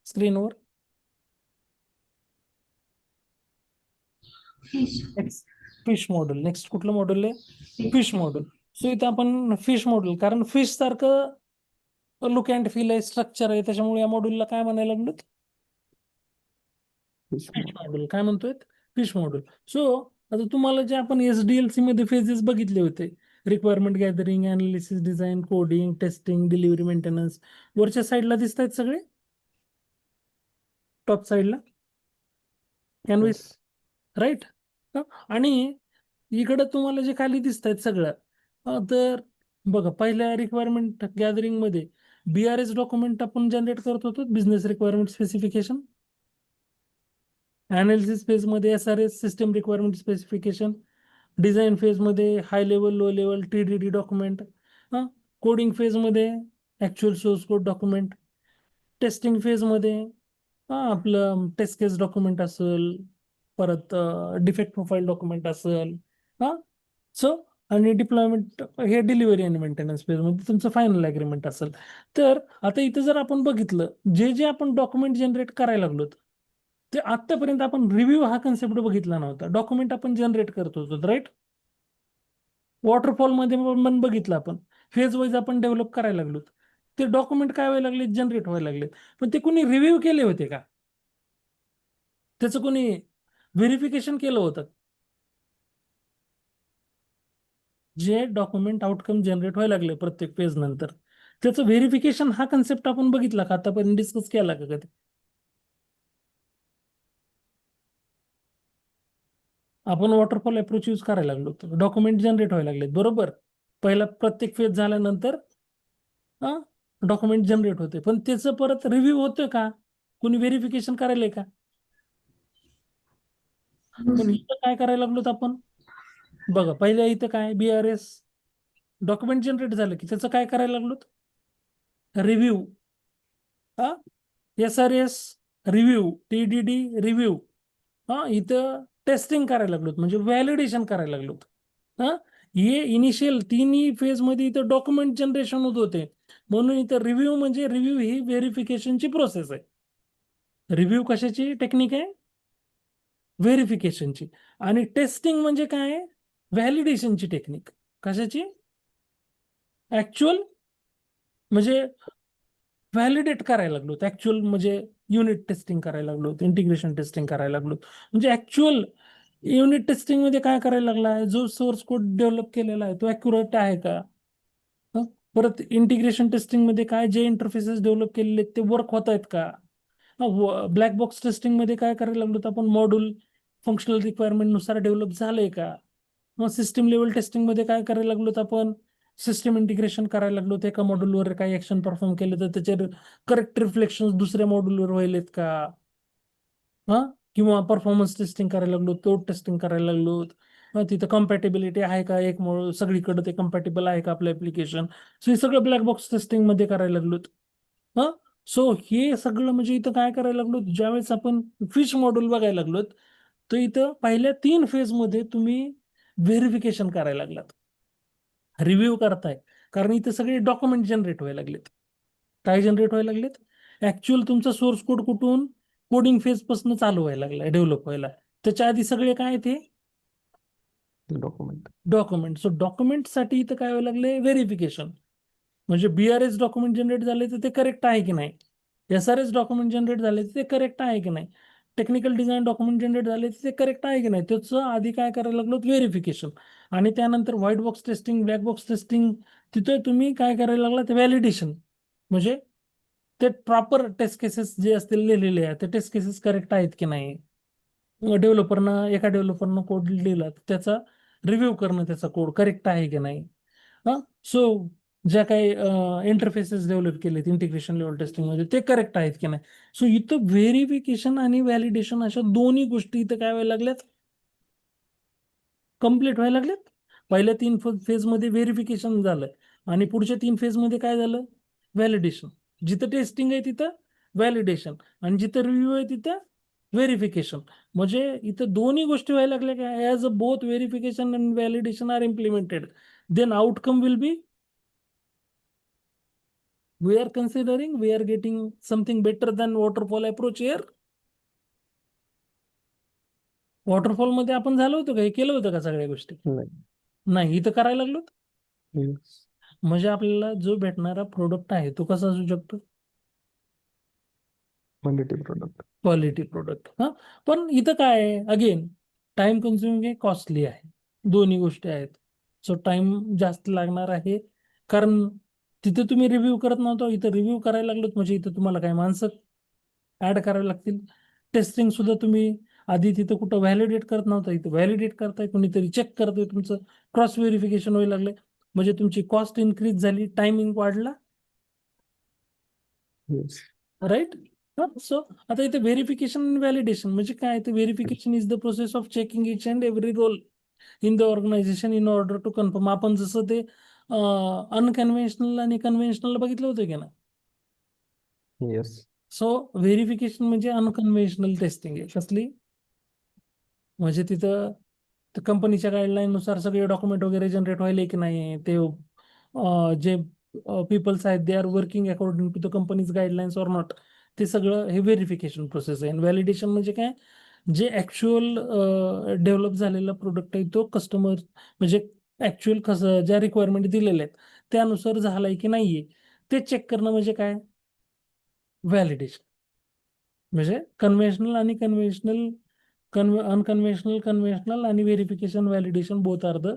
स्क्रीनवर? Fish model. नेक्स्ट कुठलं मॉडेल आहे? Fish model. सो इथं आपण फिश मॉडेल, कारण फिश सारखं लुक अँड फील आहे, स्ट्रक्चर आहे, त्याच्यामुळे या मॉड्यूलला काय म्हणायला लागलो? Fish fish model. काय म्हणतोय? Fish model. सो आता तुम्हाला जे आपण SDLC मध्ये फेजेस बघितले होते, requirement gathering, analysis, design, coding, testing, delivery, maintenance, वरच्या साईडला दिसत आहेत सगळे, टॉप साईडला कॅनव्हास, राईट. आणि इकडं तुम्हाला जे खाली दिसत आहेत सगळं, तर बघा, पहिल्या रिक्वायरमेंट गॅदरिंग मध्ये BRS डॉक्युमेंट आपण जनरेट करत होतो, business requirement specification. Analysis phase मध्ये SRS, system requirement specification. Design phase मध्ये high level, low level, TDD document. Coding phase मध्ये actual source code document. Testing phase मध्ये आपलं टेस्ट केस डॉक्युमेंट असेल, परत डिफेक्ट प्रोफाईल डॉक्युमेंट असेल. सो आणि डिप्लॉयमेंट, हे डिलिव्हरी आणि मेंटेनन्स फेज मध्ये तुमचं फायनल अग्रीमेंट असेल. तर आता इथं जर आपण बघितलं, जे आपण डॉक्युमेंट जनरेट करायला लागलो, ते आतापर्यंत आपण रिव्ह्यू हा कन्सेप्ट बघितला नव्हता. डॉक्युमेंट आपण जनरेट करत होतो, राईट. वॉटरफॉल मध्ये पण बघितलं आपण, फेज वाईज आपण डेव्हलप करायला लागलो. ते डॉक्युमेंट काय व्हायला लागले? जनरेट व्हायला लागले. पण ते कोणी रिव्ह्यू केले होते का? त्याचं कोणी व्हेरिफिकेशन केलं होतं? जे डॉक्युमेंट आउटकम जनरेट व्हायला लागले प्रत्येक पेज नंतर, त्याचं व्हेरिफिकेशन हा कन्सेप्ट आपण बघितला का? आतापर्यंत डिस्कस केला का कधी? आपण वॉटरफॉल अप्रोच यूज करायला लागलो, डॉक्युमेंट जनरेट व्हायला लागले, बरोबर. पहिला प्रत्येक फेज झाल्यानंतर डॉक्युमेंट जनरेट होते, पण त्याचं परत रिव्ह्यू होतोय का? कोणी व्हेरिफिकेशन करायला का? पण इथं काय करायला लागलो आपण बघा, पहिल्या इथं काय, BRS डॉक्युमेंट जनरेट झालं की त्याचं काय करायला लागलो? Review. SRS review, TDD review. इथं टेस्टिंग करायला लागलो, म्हणजे व्हॅलिडेशन करायला लागलो. हे इनिशियल तिन्ही फेज मध्ये इथं डॉक्युमेंट जनरेशन होत होते, म्हणून इथं रिव्ह्यू म्हणजे रिव्ह्यू ही व्हेरिफिकेशनची प्रोसेस आहे. रिव्ह्यू कशाची टेक्निक आहे? व्हेरिफिकेशनची. आणि टेस्टिंग म्हणजे काय आहे? व्हॅलिडेशनची टेक्निक. कशाची? ऍक्च्युअल म्हणजे व्हॅलिडेट करायला लागलो, ऍक्च्युअल म्हणजे युनिट टेस्टिंग करायला लागलो, इंटिग्रेशन टेस्टिंग करायला लागलो. म्हणजे ऍक्च्युअल युनिट टेस्टिंग मध्ये काय करायला लागला आहे? जो सोर्स कोड डेव्हलप केलेला आहे तो अॅक्युरेट आहे का? परत इंटिग्रेशन टेस्टिंग मध्ये काय, जे इंटरफेसेस डेव्हलप केलेले ते वर्क होत आहेत का? ब्लॅक बॉक्स टेस्टिंग मध्ये काय करायला लागलो, आपण मॉड्यूल फंक्शनल रिक्वायरमेंट नुसार डेव्हलप झालंय का? मग सिस्टम लेवल टेस्टिंग मध्ये काय करायला लागलो, आपण सिस्टम इंटिग्रेशन करायला लागलो, एका मॉड्यूलवर काही ऍक्शन परफॉर्म केले तर त्याचे करेक्ट रिफ्लेक्शन दुसऱ्या मॉड्यूलवर व्हायलेत का? किंवा परफॉर्मन्स टेस्टिंग करायला लागलो, लोड टेस्टिंग करायला लागलो, तिथं कम्पॅटेबिलिटी आहे का, एक सगळीकडे ते कम्पॅटेबल आहे का आपलं ऍप्लिकेशन. सो हे सगळं ब्लॅक बॉक्स टेस्टिंग मध्ये करायला लागलो. सो हे सगळं म्हणजे इथं काय करायला लागलो, ज्यावेळेस आपण फिश मॉड्यूल बघायला लागलो, तर इथं पहिल्या 3 फेज मध्ये तुम्ही व्हेरिफिकेशन करायला लागलात, रिव्ह्यू करताय, कारण इथे सगळे डॉक्युमेंट जनरेट व्हायला लागलेत. काय जनरेट व्हायला लागलेत? ऍक्च्युअल तुमचा सोर्स कोड कुठून? कोडिंग फेज पासून चालू व्हायला लागलाय, डेव्हलप व्हायला. त्याच्या आधी सगळे काय ते डॉक्युमेंट. सो डॉक्युमेंटसाठी इथं काय व्हायला लागले? व्हेरिफिकेशन. म्हणजे BRS डॉक्युमेंट जनरेट झाले तर ते करेक्ट आहे की नाही, SRS डॉक्युमेंट जनरेट झाले तर ते करेक्ट आहे की नाही, टेक्निकल डिझाईन डॉक्युमेंट जनरेट झाले तर ते करेक्ट आहे की नाही, त्याचं आधी काय करायला लागलो? व्हेरिफिकेशन. आणि त्यानंतर white box testing, black box testing, तिथं तुम्ही काय करायला लागला? ते व्हॅलिडेशन. म्हणजे ते प्रॉपर टेस्ट केसेस जे असतील लिहिलेले आहेत, ते टेस्ट केसेस करेक्ट आहेत की नाही. एका डेव्हलपरनं कोड लिहिला त्याचा रिव्ह्यू करणं, त्याचा कोड करेक्ट आहे की नाही. सो ज्या काही इंटरफेसेस डेव्हलप केलेत इंटिग्रेशन लेवल टेस्टिंग मध्ये ते करेक्ट आहेत की नाही. सो इथं व्हेरिफिकेशन आणि व्हॅलिडेशन अशा दोन्ही गोष्टी इथं काय व्हायला लागल्यात, कम्प्लीट व्हायला लागल्यात. पहिल्या 3 फेज मध्ये व्हेरिफिकेशन झालं आणि पुढच्या 3 फेज मध्ये काय झालं, व्हॅलिडेशन. जिथं टेस्टिंग आहे तिथं व्हॅलिडेशन आणि जिथं रिव्ह्यू आहे तिथं व्हेरिफिकेशन. म्हणजे इथं दोन्ही गोष्टी व्हायला लागल्या का, as a both verification and validation are implemented, then outcome will be we are considering we are getting something better than waterfall approach here. Waterfall मध्ये आपण झालो होतो का, हे केलं होतं का सगळ्या गोष्टी? नाही. नाही, इथं करायला लागलो. Yes. म्हणजे आपल्याला जो भेटणारा प्रोडक्ट आहे तो कसा असू शकतो, क्वालिटी प्रोडक्ट. Quality product. हा, पण इथं काय आहे, अगेन टाइम कन्झ्युमिंग आहे, कॉस्टली आहे, दोन्ही गोष्टी आहेत. सो टाइम जास्त लागणार आहे, कारण तिथे तुम्ही रिव्ह्यू करत नव्हता, इथं रिव्ह्यू करायला लागलोत म्हणजे इथं तुम्हाला काय माणसं ऍड करावे लागतील. टेस्टिंग सुद्धा तुम्ही आधी तिथं कुठं व्हॅलिडेट करत नव्हता, इथं व्हॅलिडेट करताय, कोणीतरी चेक करतोय, तुमचं क्रॉस व्हेरिफिकेशन व्हायला लागले, म्हणजे तुमची कॉस्ट इन्क्रीज झाली, टायमिंग वाढला, Yes. राईट. सो आता इथे व्हेरिफिकेशन आणि व्हॅलिडेशन म्हणजे काय, तर verification is the process of checking each and every role in the organisation in order to confirm. आपण जसं ते अनकन्व्हेन्शनल आणि कन्व्हेन्शनल बघितलं होतं की ना. Yes. सो व्हेरिफिकेशन म्हणजे अनकन्व्हेन्शनल टेस्टिंग आहे. कसली, म्हणजे तिथं कंपनीच्या गाईडलाईन नुसार सगळे डॉक्युमेंट वगैरे जनरेट व्हायले की नाही, ते जे पीपल्स आहेत they are working according to the companies guidelines or not, ते सगळं हे व्हेरिफिकेशन प्रोसेस आहे. व्हॅलिडेशन म्हणजे काय, जे ऍक्च्युअल डेव्हलप झालेला प्रोडक्ट आहे तो कस्टमर म्हणजे ऍक्च्युअल कसं ज्या रिक्वायरमेंट दिलेल्या आहेत त्यानुसार झालाय की नाहीये ते चेक करणं म्हणजे काय, व्हॅलिडेशन. म्हणजे कन्व्हेन्शनल आणि अनकन्व्हेन्शनल, कन्व्हेन्शनल आणि verification validation both are the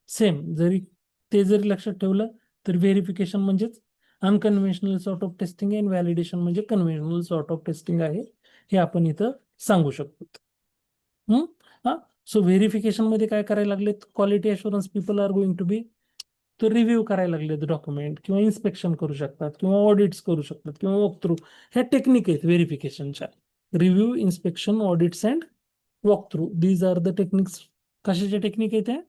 same. जरी लक्षात ठेवलं तर व्हेरिफिकेशन म्हणजेच अनकन्व्हेन्शनल सॉर्ट ऑफ टेस्टिंग आहे, व्हॅलिडेशन म्हणजे कन्व्हेन्शनल सॉर्ट ऑफ टेस्टिंग आहे, हे आपण इथं सांगू शकतो. हा, सो व्हेरिफिकेशन मध्ये काय करायला लागलेत, quality assurance people are going to be तो रिव्ह्यू करायला लागलेत डॉक्युमेंट, किंवा इन्स्पेक्शन करू शकतात, किंवा ऑडिट्स करू शकतात, किंवा वॉक थ्रू. ह्या टेक्निक आहेत व्हेरिफिकेशनच्या, review, inspection, audits and walk through. These are the techniques. कशाच्या टेक्निक आहेत त्या,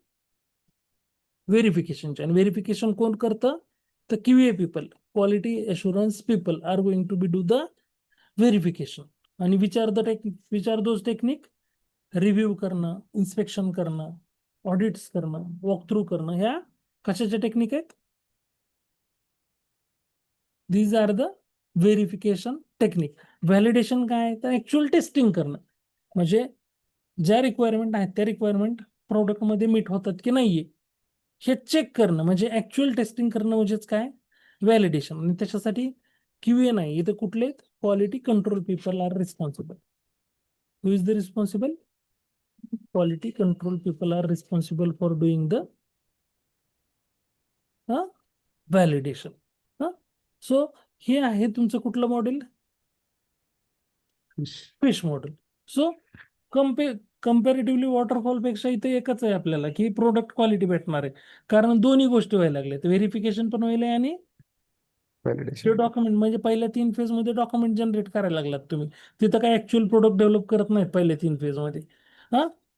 व्हेरिफिकेशनच्या. आणि व्हेरिफिकेशन कोण करतं, तर QA people, quality assurance people are going to be do the verification. आणि which are those technique, review करणं, इन्स्पेक्शन करणं, ऑडिट्स करणं, वॉक थ्रू करणं, ह्या कशाच्या टेक्निक आहेत, these are the verification technique. Validation काय आहे, तर ऍक्च्युअल टेस्टिंग करणं, म्हणजे ज्या रिक्वायरमेंट आहेत त्या रिक्वायरमेंट प्रोडक्टमध्ये मीट होतात की नाहीये हे चेक करणं, म्हणजे ऍक्च्युअल टेस्टिंग करणं म्हणजेच काय, व्हॅलिडेशन. आणि त्याच्यासाठी QA नाही, इथं कुठले quality control people are responsible. Who is the responsible, quality control people are responsible for doing the validation. So हे आहे तुमचं कुठलं model, Fish. Fish model. So comparatively waterfall पेक्षा इथे एकच आहे आपल्याला की प्रोडक्ट क्वालिटी भेटणार आहे, कारण दोन्ही गोष्टी व्हायला लागल्यात, व्हेरिफिकेशन पण व्हायला आणि ते Validation. डॉक्युमेंट, म्हणजे पहिल्या 3 फेज मध्ये डॉक्युमेंट जनरेट करायला लागलात तुम्ही, तिथं काय ऍक्च्युअल प्रोडक्ट डेव्हलप करत नाहीत पहिल्या 3 फेज मध्ये.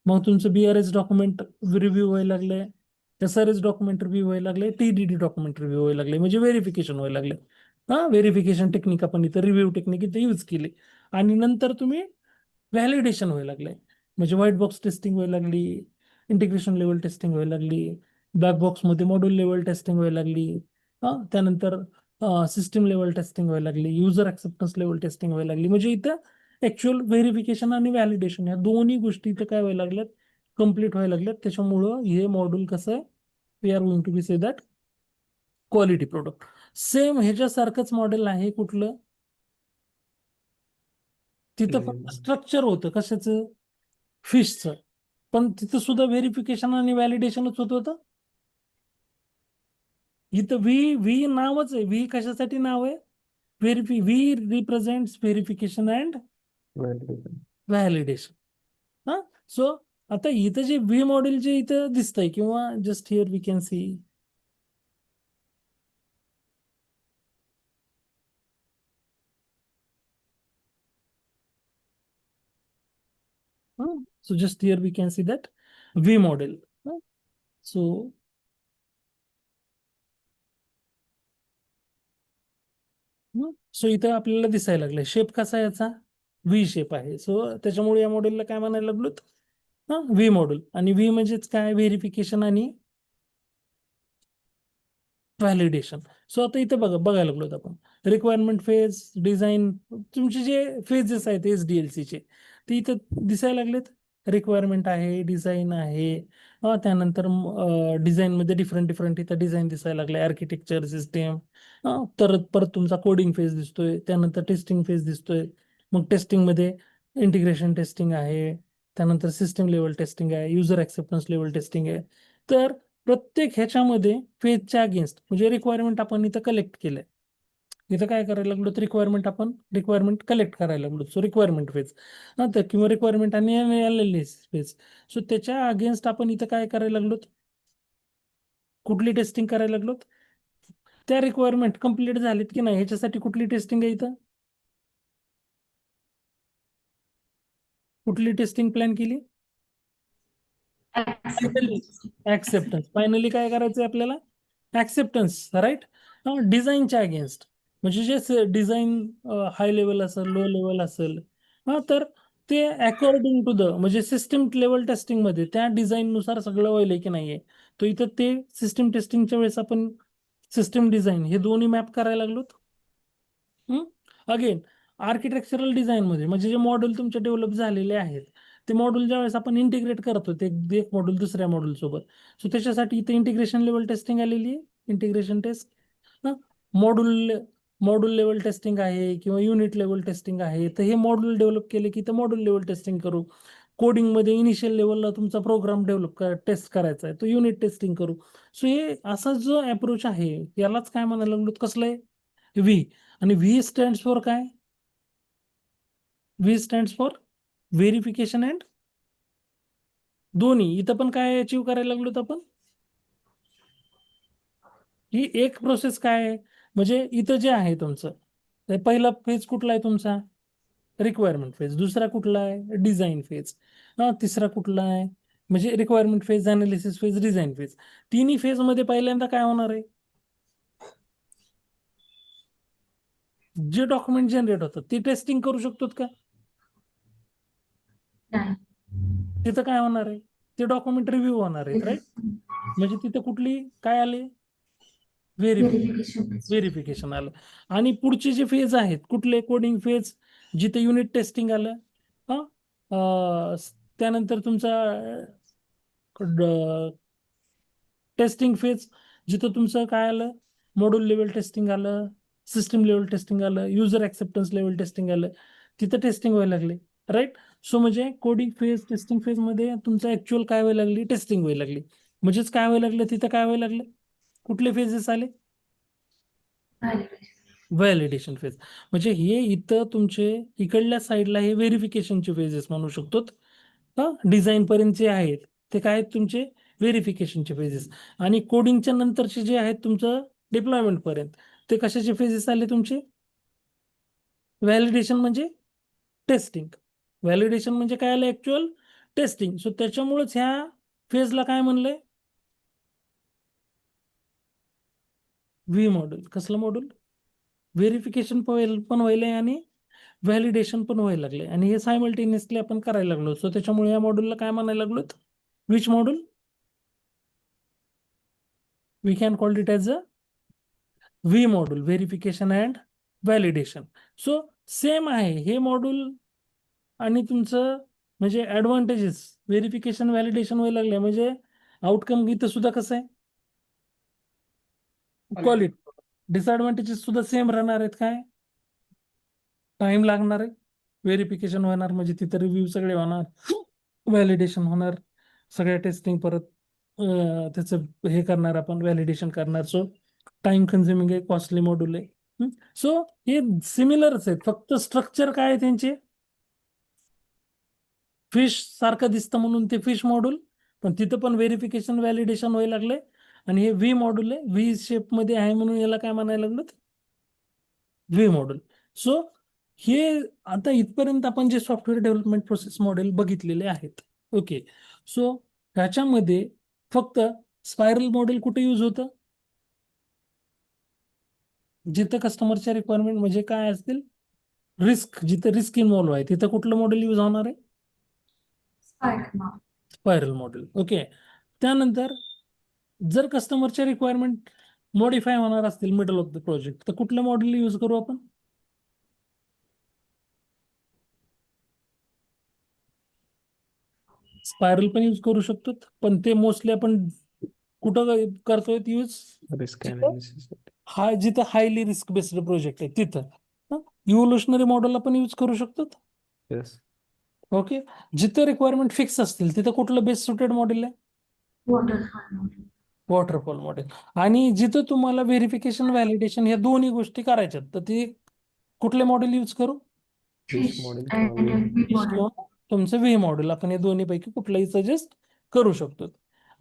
मग तुमचं BRS डॉक्युमेंट रिव्ह्यू व्हायला लागले, SRS डॉक्युमेंट रिव्ह्यू व्हायला लागले, TDD डॉक्युमेंट रिव्ह्यू व्हायला लागले, म्हणजे व्हेरिफिकेशन व्हायला लागले. व्हेरिफिकेशन टेक्निक आपण इथं रिव्ह्यू टेक्निक इथे यूज केली. आणि नंतर तुम्ही व्हॅलिडेशन व्हायला लागले, म्हणजे व्हाईट बॉक्स टेस्टिंग व्हायला लागली, इंटिग्रेशन लेवल टेस्टिंग व्हायला लागली, ब्लॅक बॉक्स मध्ये मॉड्यूल लेवल टेस्टिंग व्हायला लागली, त्यानंतर सिस्टम लेवल टेस्टिंग व्हायला लागली, युजर ऍक्सेप्टन्स लेवल टेस्टिंग व्हायला लागली. म्हणजे इथं ऍक्च्युअल व्हेरिफिकेशन आणि व्हॅलिडेशन या दोन्ही गोष्टी इथं काय व्हायला लागल्यात, कम्प्लीट व्हायला लागल्यात. त्याच्यामुळं हे मॉड्यूल कसं आहे, we are going to be say that quality product. Same ह्याच्यासारखंच मॉडेल आहे कुठलं, तिथं फक्त स्ट्रक्चर होतं कशाचं, फिशचं, पण तिथं सुद्धा व्हेरिफिकेशन आणि व्हॅलिडेशनच होत होतं. इथं व्ही नावच आहे, व्ही कशासाठी नाव आहे, V represents verification and Validation. Validation. So आता इथं जे व्ही मॉडेल जे इथं दिसतंय, किंवा just here we can see So just here we can see that V model. So so इथं आपल्याला दिसायला लागलं शेप कसा आहे याचा व्ही शेप आहे. सो त्याच्यामुळे या मॉडेलला काय म्हणायला लागलो व्ही मॉडेल. आणि व्ही म्हणजेच काय व्हेरिफिकेशन आणि व्हॅलिडेशन. सो आता इथे बघायला लागलो आपण रिक्वायरमेंट फेज डिझाईन तुमचे जे फेजेस आहेत SDLC चे ते इथं दिसायला लागलेत. रिक्वायरमेंट आहे डिझाईन आहे त्यानंतर डिझाईन मध्ये डिफरंट इथं डिझाईन दिसायला लागले आर्किटेक्चर सिस्टीम. परत तुमचा कोडिंग फेज दिसतोय त्यानंतर टेस्टिंग फेज दिसतोय. मग टेस्टिंग मध्ये इंटिग्रेशन टेस्टिंग आहे त्यानंतर सिस्टम लेवल टेस्टिंग आहे युजर ऍक्सेप्टन्स लेवल टेस्टिंग आहे. तर प्रत्येक ह्याच्यामध्ये फेजच्या अगेन्स्ट म्हणजे रिक्वायरमेंट आपण इथं कलेक्ट केलंय. इथं काय करायला लागलो तर रिक्वायरमेंट कलेक्ट करायला लागलो. सो रिक्वायरमेंट फेज किंवा रिक्वायरमेंट आणि अनालिसिस फेज. सो त्याच्या अगेन्स्ट आपण इथं काय करायला लागलो कुठली टेस्टिंग करायला लागलो त्या रिक्वायरमेंट कम्प्लीट झालीत की नाही ह्याच्यासाठी कुठली टेस्टिंग आहे इथं कुठली टेस्टिंग प्लॅन केली ऍक्सेप्टन्स. फायनली काय करायचंय आपल्याला ऍक्सेप्टन्स राईट डिझाईनच्या अगेन्स्ट म्हणजे जे डिझाईन हाय लेवल असेल लो लेवल असेल तर ते अकॉर्डिंग टू द म्हणजे सिस्टम लेवल टेस्टिंग मध्ये त्या डिझाईन नुसार सगळं व्हायलंय की नाहीये. तो इथं ते सिस्टम टेस्टिंगच्या वेळेस आपण सिस्टम डिझाईन हे दोन्ही मॅप करायला लागलोत. अगेन आर्किटेक्चरल डिझाईन मध्ये म्हणजे जे मॉडेल तुमचे डेव्हलप झालेले आहेत ते मॉड्यूल ज्यावेळेस आपण इंटिग्रेट करतो ते एक मॉड्यूल दुसऱ्या मॉड्यूल सोबत. सो त्याच्यासाठी इथे इंटिग्रेशन लेवल टेस्टिंग आलेली आहे integration test module module level testing आहे किंवा युनिट लेवल टेस्टिंग आहे. तर हे मॉड्यूल डेव्हलप केले की तर मॉड्यूल लेवल टेस्टिंग करू. कोडिंग मध्ये इनिशियल लेवलला तुमचा प्रोग्राम डेव्हलप टेस्ट करायचा आहे तो युनिट टेस्टिंग करू. सो हे असा जो अप्रोच आहे यालाच काय म्हणायला लागलो कसलं आहे व्ही. आणि व्ही स्टँड्स फॉर काय V stands for verification and दोन्ही. इथं पण काय अचीव करायला लागलो आपण ही एक प्रोसेस काय आहे म्हणजे इथं जे आहे तुमचं पहिला फेज कुठला आहे तुमचा रिक्वायरमेंट फेज. दुसरा कुठला आहे डिझाईन फेज. तिसरा कुठला आहे म्हणजे requirement phase analysis phase design phase. तिन्ही फेज मध्ये पहिल्यांदा काय होणार आहे जे डॉक्युमेंट जनरेट होतात ते टेस्टिंग करू शकतो का तिथं काय होणार आहे ते डॉक्युमेंट रिव्ह्यू होणार आहेत राईट. म्हणजे तिथे कुठली काय आले व्हेरिफिकेशन आलं. आणि पुढचे जे फेज आहेत कुठले कोडिंग फेज जिथे युनिट टेस्टिंग आलं त्यानंतर तुमचा टेस्टिंग फेज जिथं तुमचं काय आलं मॉड्यूल लेवल टेस्टिंग आलं सिस्टम लेवल टेस्टिंग आलं युजर ऍक्सेप्टन्स लेवल टेस्टिंग आलं तिथं टेस्टिंग व्हायला लागले राईट. सो म्हणजे कोडिंग फेज टेस्टिंग फेज मध्ये तुमचं ऍक्च्युअल काय व्हायला लागली टेस्टिंग व्हायला लागली. म्हणजेच काय व्हायला लागलं तिथं काय व्हायला लागलं कुठले फेजेस आले व्हॅलिडेशन फेज. म्हणजे हे इथं तुमचे इकडल्या साईडला हे व्हेरिफिकेशनचे फेजेस म्हणू शकतो. डिझाईन पर्यंत जे आहेत ते काय आहेत तुमचे व्हेरिफिकेशनचे फेजेस. आणि कोडिंगच्या नंतरचे जे आहेत तुमचं डिप्लॉयमेंट पर्यंत ते कशाचे फेजेस आले तुमचे व्हॅलिडेशन म्हणजे टेस्टिंग. व्हॅलिडेशन म्हणजे काय आलं ऍक्च्युअल टेस्टिंग. सो त्याच्यामुळेच ह्या फेजला काय म्हणलंय व्ही मॉड्यूल. कसलं मॉड्यूल व्हेरिफिकेशन पण व्हायलंय आणि व्हॅलिडेशन पण व्हायला लागले आणि हे सायमल्टेनियसली आपण करायला लागलो. सो त्याच्यामुळे या मॉड्यूलला काय म्हणायला लागलो which module we can call it as a V module verification and validation. So same आहे हे मॉड्यूल आणि तुमचं म्हणजे ऍडव्हान्टेजेस व्हेरिफिकेशन व्हॅलिडेशन व्हायला लागले म्हणजे आउटकम इथं सुद्धा कसं आहे क्वालिटी. डिसएडव्हान्टेजेस सुद्धा सेम राहणार आहेत काय टाइम लागणार आहे व्हेरिफिकेशन होणार म्हणजे तिथं रिव्ह्यू सगळे होणार व्हॅलिडेशन होणार सगळ्या टेस्टिंग परत त्याचं हे करणार आपण व्हॅलिडेशन करणार. सो टाइम कन्झ्युमिंग आहे कॉस्टली मॉड्यूल आहे. सो हे सिमिलरच आहेत फक्त स्ट्रक्चर काय आहे त्यांचे फिश सारखं दिसतं म्हणून ते फिश मॉड्यूल पण तिथं पण व्हेरिफिकेशन व्हॅलिडेशन व्हायला लागले. आणि हे व्ही मॉड्यूल आहे व्ही शेप मध्ये आहे म्हणून याला काय म्हणायला लागलं व्ही मॉड्यूल. सो हे आता इथपर्यंत आपण जे सॉफ्टवेअर डेव्हलपमेंट प्रोसेस मॉडेल बघितलेले आहेत. ओके, सो ह्याच्यामध्ये फक्त स्पायरल मॉडेल कुठे यूज होतं? जिथं कस्टमरच्या रिक्वायरमेंट म्हणजे काय असतील, रिस्क, जिथं रिस्क इन्व्हॉल्व्ह आहे तिथं कुठलं मॉडेल यूज होणार आहे? Spiral model. ओके, त्यानंतर जर कस्टमरच्या रिक्वायरमेंट मॉडिफाय होणार असतील मिडल ऑफ द प्रोजेक्ट, तर कुठलं मॉडेल यूज करू आपण? स्पायरल पण यूज करू शकतो, पण ते मोस्टली आपण कुठं करतोय यूज? Risk analysis. जिथं हायली रिस्क बेस्ड प्रोजेक्ट आहे तिथं इव्होल्युशनरी मॉडेल आपण यूज करू शकतो. येस. ओके, जिथं रिक्वायरमेंट फिक्स असतील तिथं कुठलं बेस्ट सुटेड मॉडेल आहे? Waterfall model. आणि जिथं तुम्हाला व्हेरिफिकेशन व्हॅलिडेशन या दोन्ही गोष्टी करायच्यात, तर ते कुठले मॉडेल यूज करू? फिश मॉडेल किंवा वेव्ह. किंवा तुमचं व्ही मॉडेल. आपण या दोन्ही पैकी कुठलंही सजेस्ट करू शकतो.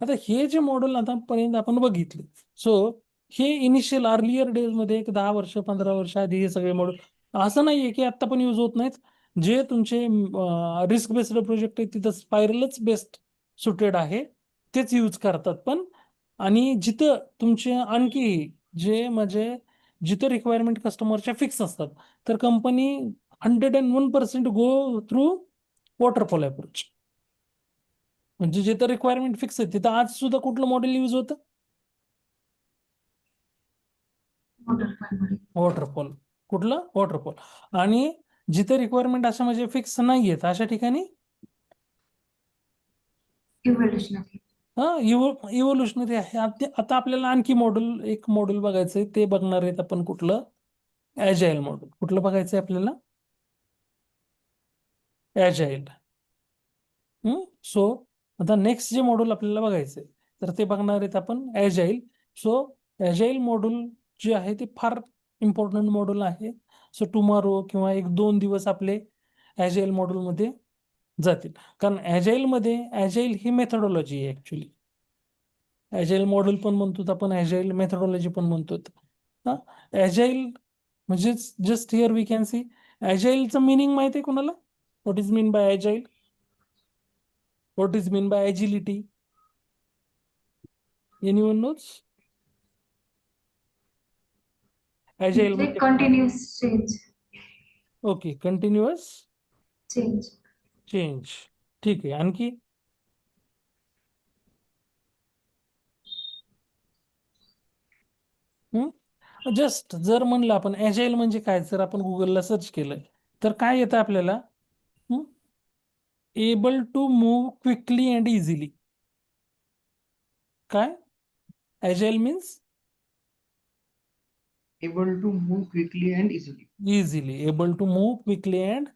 आता हे जे मॉडेल आतापर्यंत आपण बघितले, सो हे इनिशियल अर्लियर डेज मध्ये एक 10 वर्ष 15 वर्ष आधी हे सगळे मॉडेल, असं नाहीये की आता पण यूज होत नाहीत. जे तुमचे रिस्क बेस्ड प्रोजेक्ट आहेत तिथं स्पायरलच बेस्ट सुटेड आहे, तेच यूज करतात. पण आणि जिथं तुमचे आणखी जे म्हणजे जिथं रिक्वायरमेंट कस्टमरच्या फिक्स असतात, तर company 101% go through waterfall approach. म्हणजे जिथं रिक्वायरमेंट फिक्स आहे तिथं आज सुद्धा कुठलं मॉडेल यूज होतं? वॉटरफॉल. कुठलं? वॉटरफॉल. आणि जिथे रिक्वायरमेंट असं म्हणजे फिक्स नाहीयेत अशा ठिकाणी इव्होल्युशनरी आहे. आता आपल्याला आणखी एक मॉडेल बघायचंय, ते बघणार आहेत आपण कुठलं? ॲजाईल मॉडेल. कुठलं बघायचंय आपल्याला? ॲजाईल. सो आता नेक्स्ट जे मॉड्यूल आपल्याला बघायचंय, तर ते बघणार आहेत आपण ॲजाईल. सो ॲजाईल मॉड्यूल जे आहे ते फार इम्पॉर्टंट मॉड्यूल आहे. सो टुमॉरो किंवा 1-2 दिवस आपले ॲजाईल मॉड्यूलमध्ये जातील. कारण ॲजाईल ही मेथडॉलॉजी आहे ऍक्च्युली. ॲजाईल मॉडेल पण म्हणतो आपण, ॲजाईल मेथडॉलॉजी पण म्हणतो. ॲजाईल म्हणजे just here we can see ॲजाईलचं मिनिंग माहिती आहे कोणाला? What is mean by agile? What is mean by agility? Anyone knows? Agile म्हणजे Continuous change. Okay, continuous Change. Change. ठीक आहे, आणखी? जस्ट जर म्हणलं आपण ॲजाईल म्हणजे काय, जर आपण गुगलला सर्च केलं तर काय येतं आपल्याला? Able to move quickly and easily. काय agile means? able to move quickly and easily. Easily. Able to move quickly and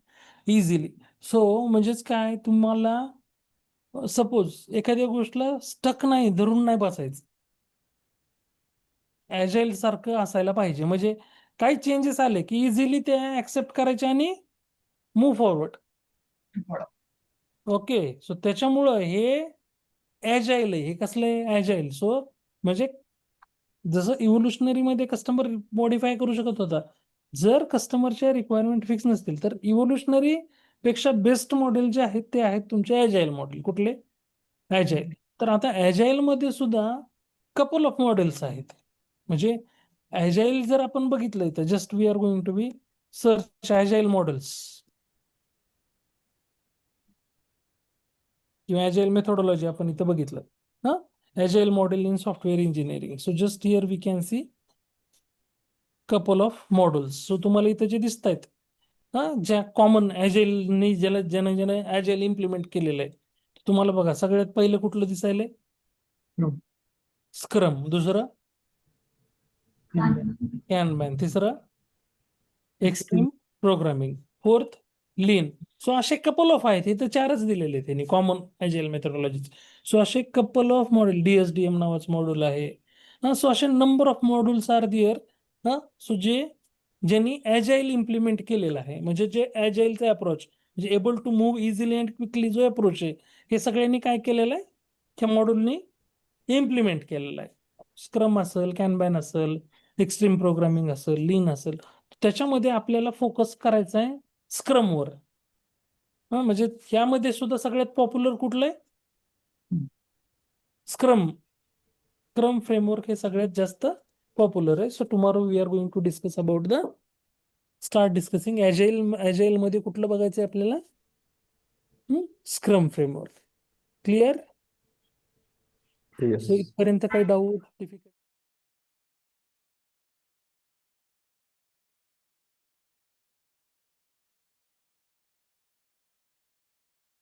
easily. So म्हणजेच काय, तुम्हाला सपोज एखाद्या गोष्टीला स्टक नाही, धरून नाही बसायचं, ॲजाईल सारखं असायला पाहिजे. म्हणजे काही चेंजेस आले की इझिली ते ऍक्सेप्ट करायचे आणि मूव्ह फॉरवर्ड. ओके, सो त्याच्यामुळं हे ॲजाईल आहे. हे कसलं आहे? ॲजाईल. सो म्हणजे जसं इव्होल्युशनरी मध्ये कस्टमर मॉडिफाय करू शकत होता, जर कस्टमरच्या रिक्वायरमेंट फिक्स नसतील तर इव्होल्युशनरी पेक्षा बेस्ट मॉडेल जे आहेत ते आहेत तुमचे ॲजाईल मॉडेल. कुठले? ॲजाईल. तर आता ॲजाईल मध्ये सुद्धा कपल ऑफ मॉडेल्स आहेत. म्हणजे ॲजाईल जर आपण बघितलं तर just we are going to be search agile models किंवा ॲजाईल मेथोडॉलॉजी आपण इथं बघितलं. Agile model in software engineering. So just here we can see couple of models. So तुम्हाला इथं जे दिसत आहेत ज्या कॉमन ॲजाईलने ज्यानं ॲजाईल इम्प्लिमेंट केलेलं आहे, तुम्हाला बघा सगळ्यात पहिलं कुठलं दिसायलंय? स्क्रम. दुसरं कॅनबॅन. तिसरं extreme programming. Fourth lean. So असे कपल ऑफ आहेत, इथं 4च दिलेले त्यांनी कॉमन ॲजाईल मेथोडॉलॉजी. सो असे कपल ऑफ मॉडेल, DSDM नावाचं मॉड्यूल आहे. सो असे number of modules are there. So ज्यांनी ॲजाईल इम्प्लिमेंट केलेलं आहे, म्हणजे जे ॲजाईलचा अप्रोच म्हणजे able to move easily and quickly जो अप्रोच आहे, हे सगळ्यांनी काय केलेलं आहे? त्या मॉड्यूलनी इम्प्लिमेंट केलेलं आहे. स्क्रम असेल, कॅनबॅन असेल, एक्स्ट्रीम प्रोग्रामिंग असेल, लीन असेल, त्याच्यामध्ये आपल्याला फोकस करायचा आहे स्क्रमवर. म्हणजे यामध्ये सुद्धा सगळ्यात पॉप्युलर कुठलं आहे? स्क्रम. स्क्रम फ्रेमवर्क हे सगळ्यात जास्त पॉप्युलर आहे. So tomorrow we are going to discuss about the start discussing agile मध्ये कुठलं बघायचं आहे आपल्याला? Scrum framework. क्लिअर? येस. इथपर्यंत काही डाऊट, डिफिकल्ट?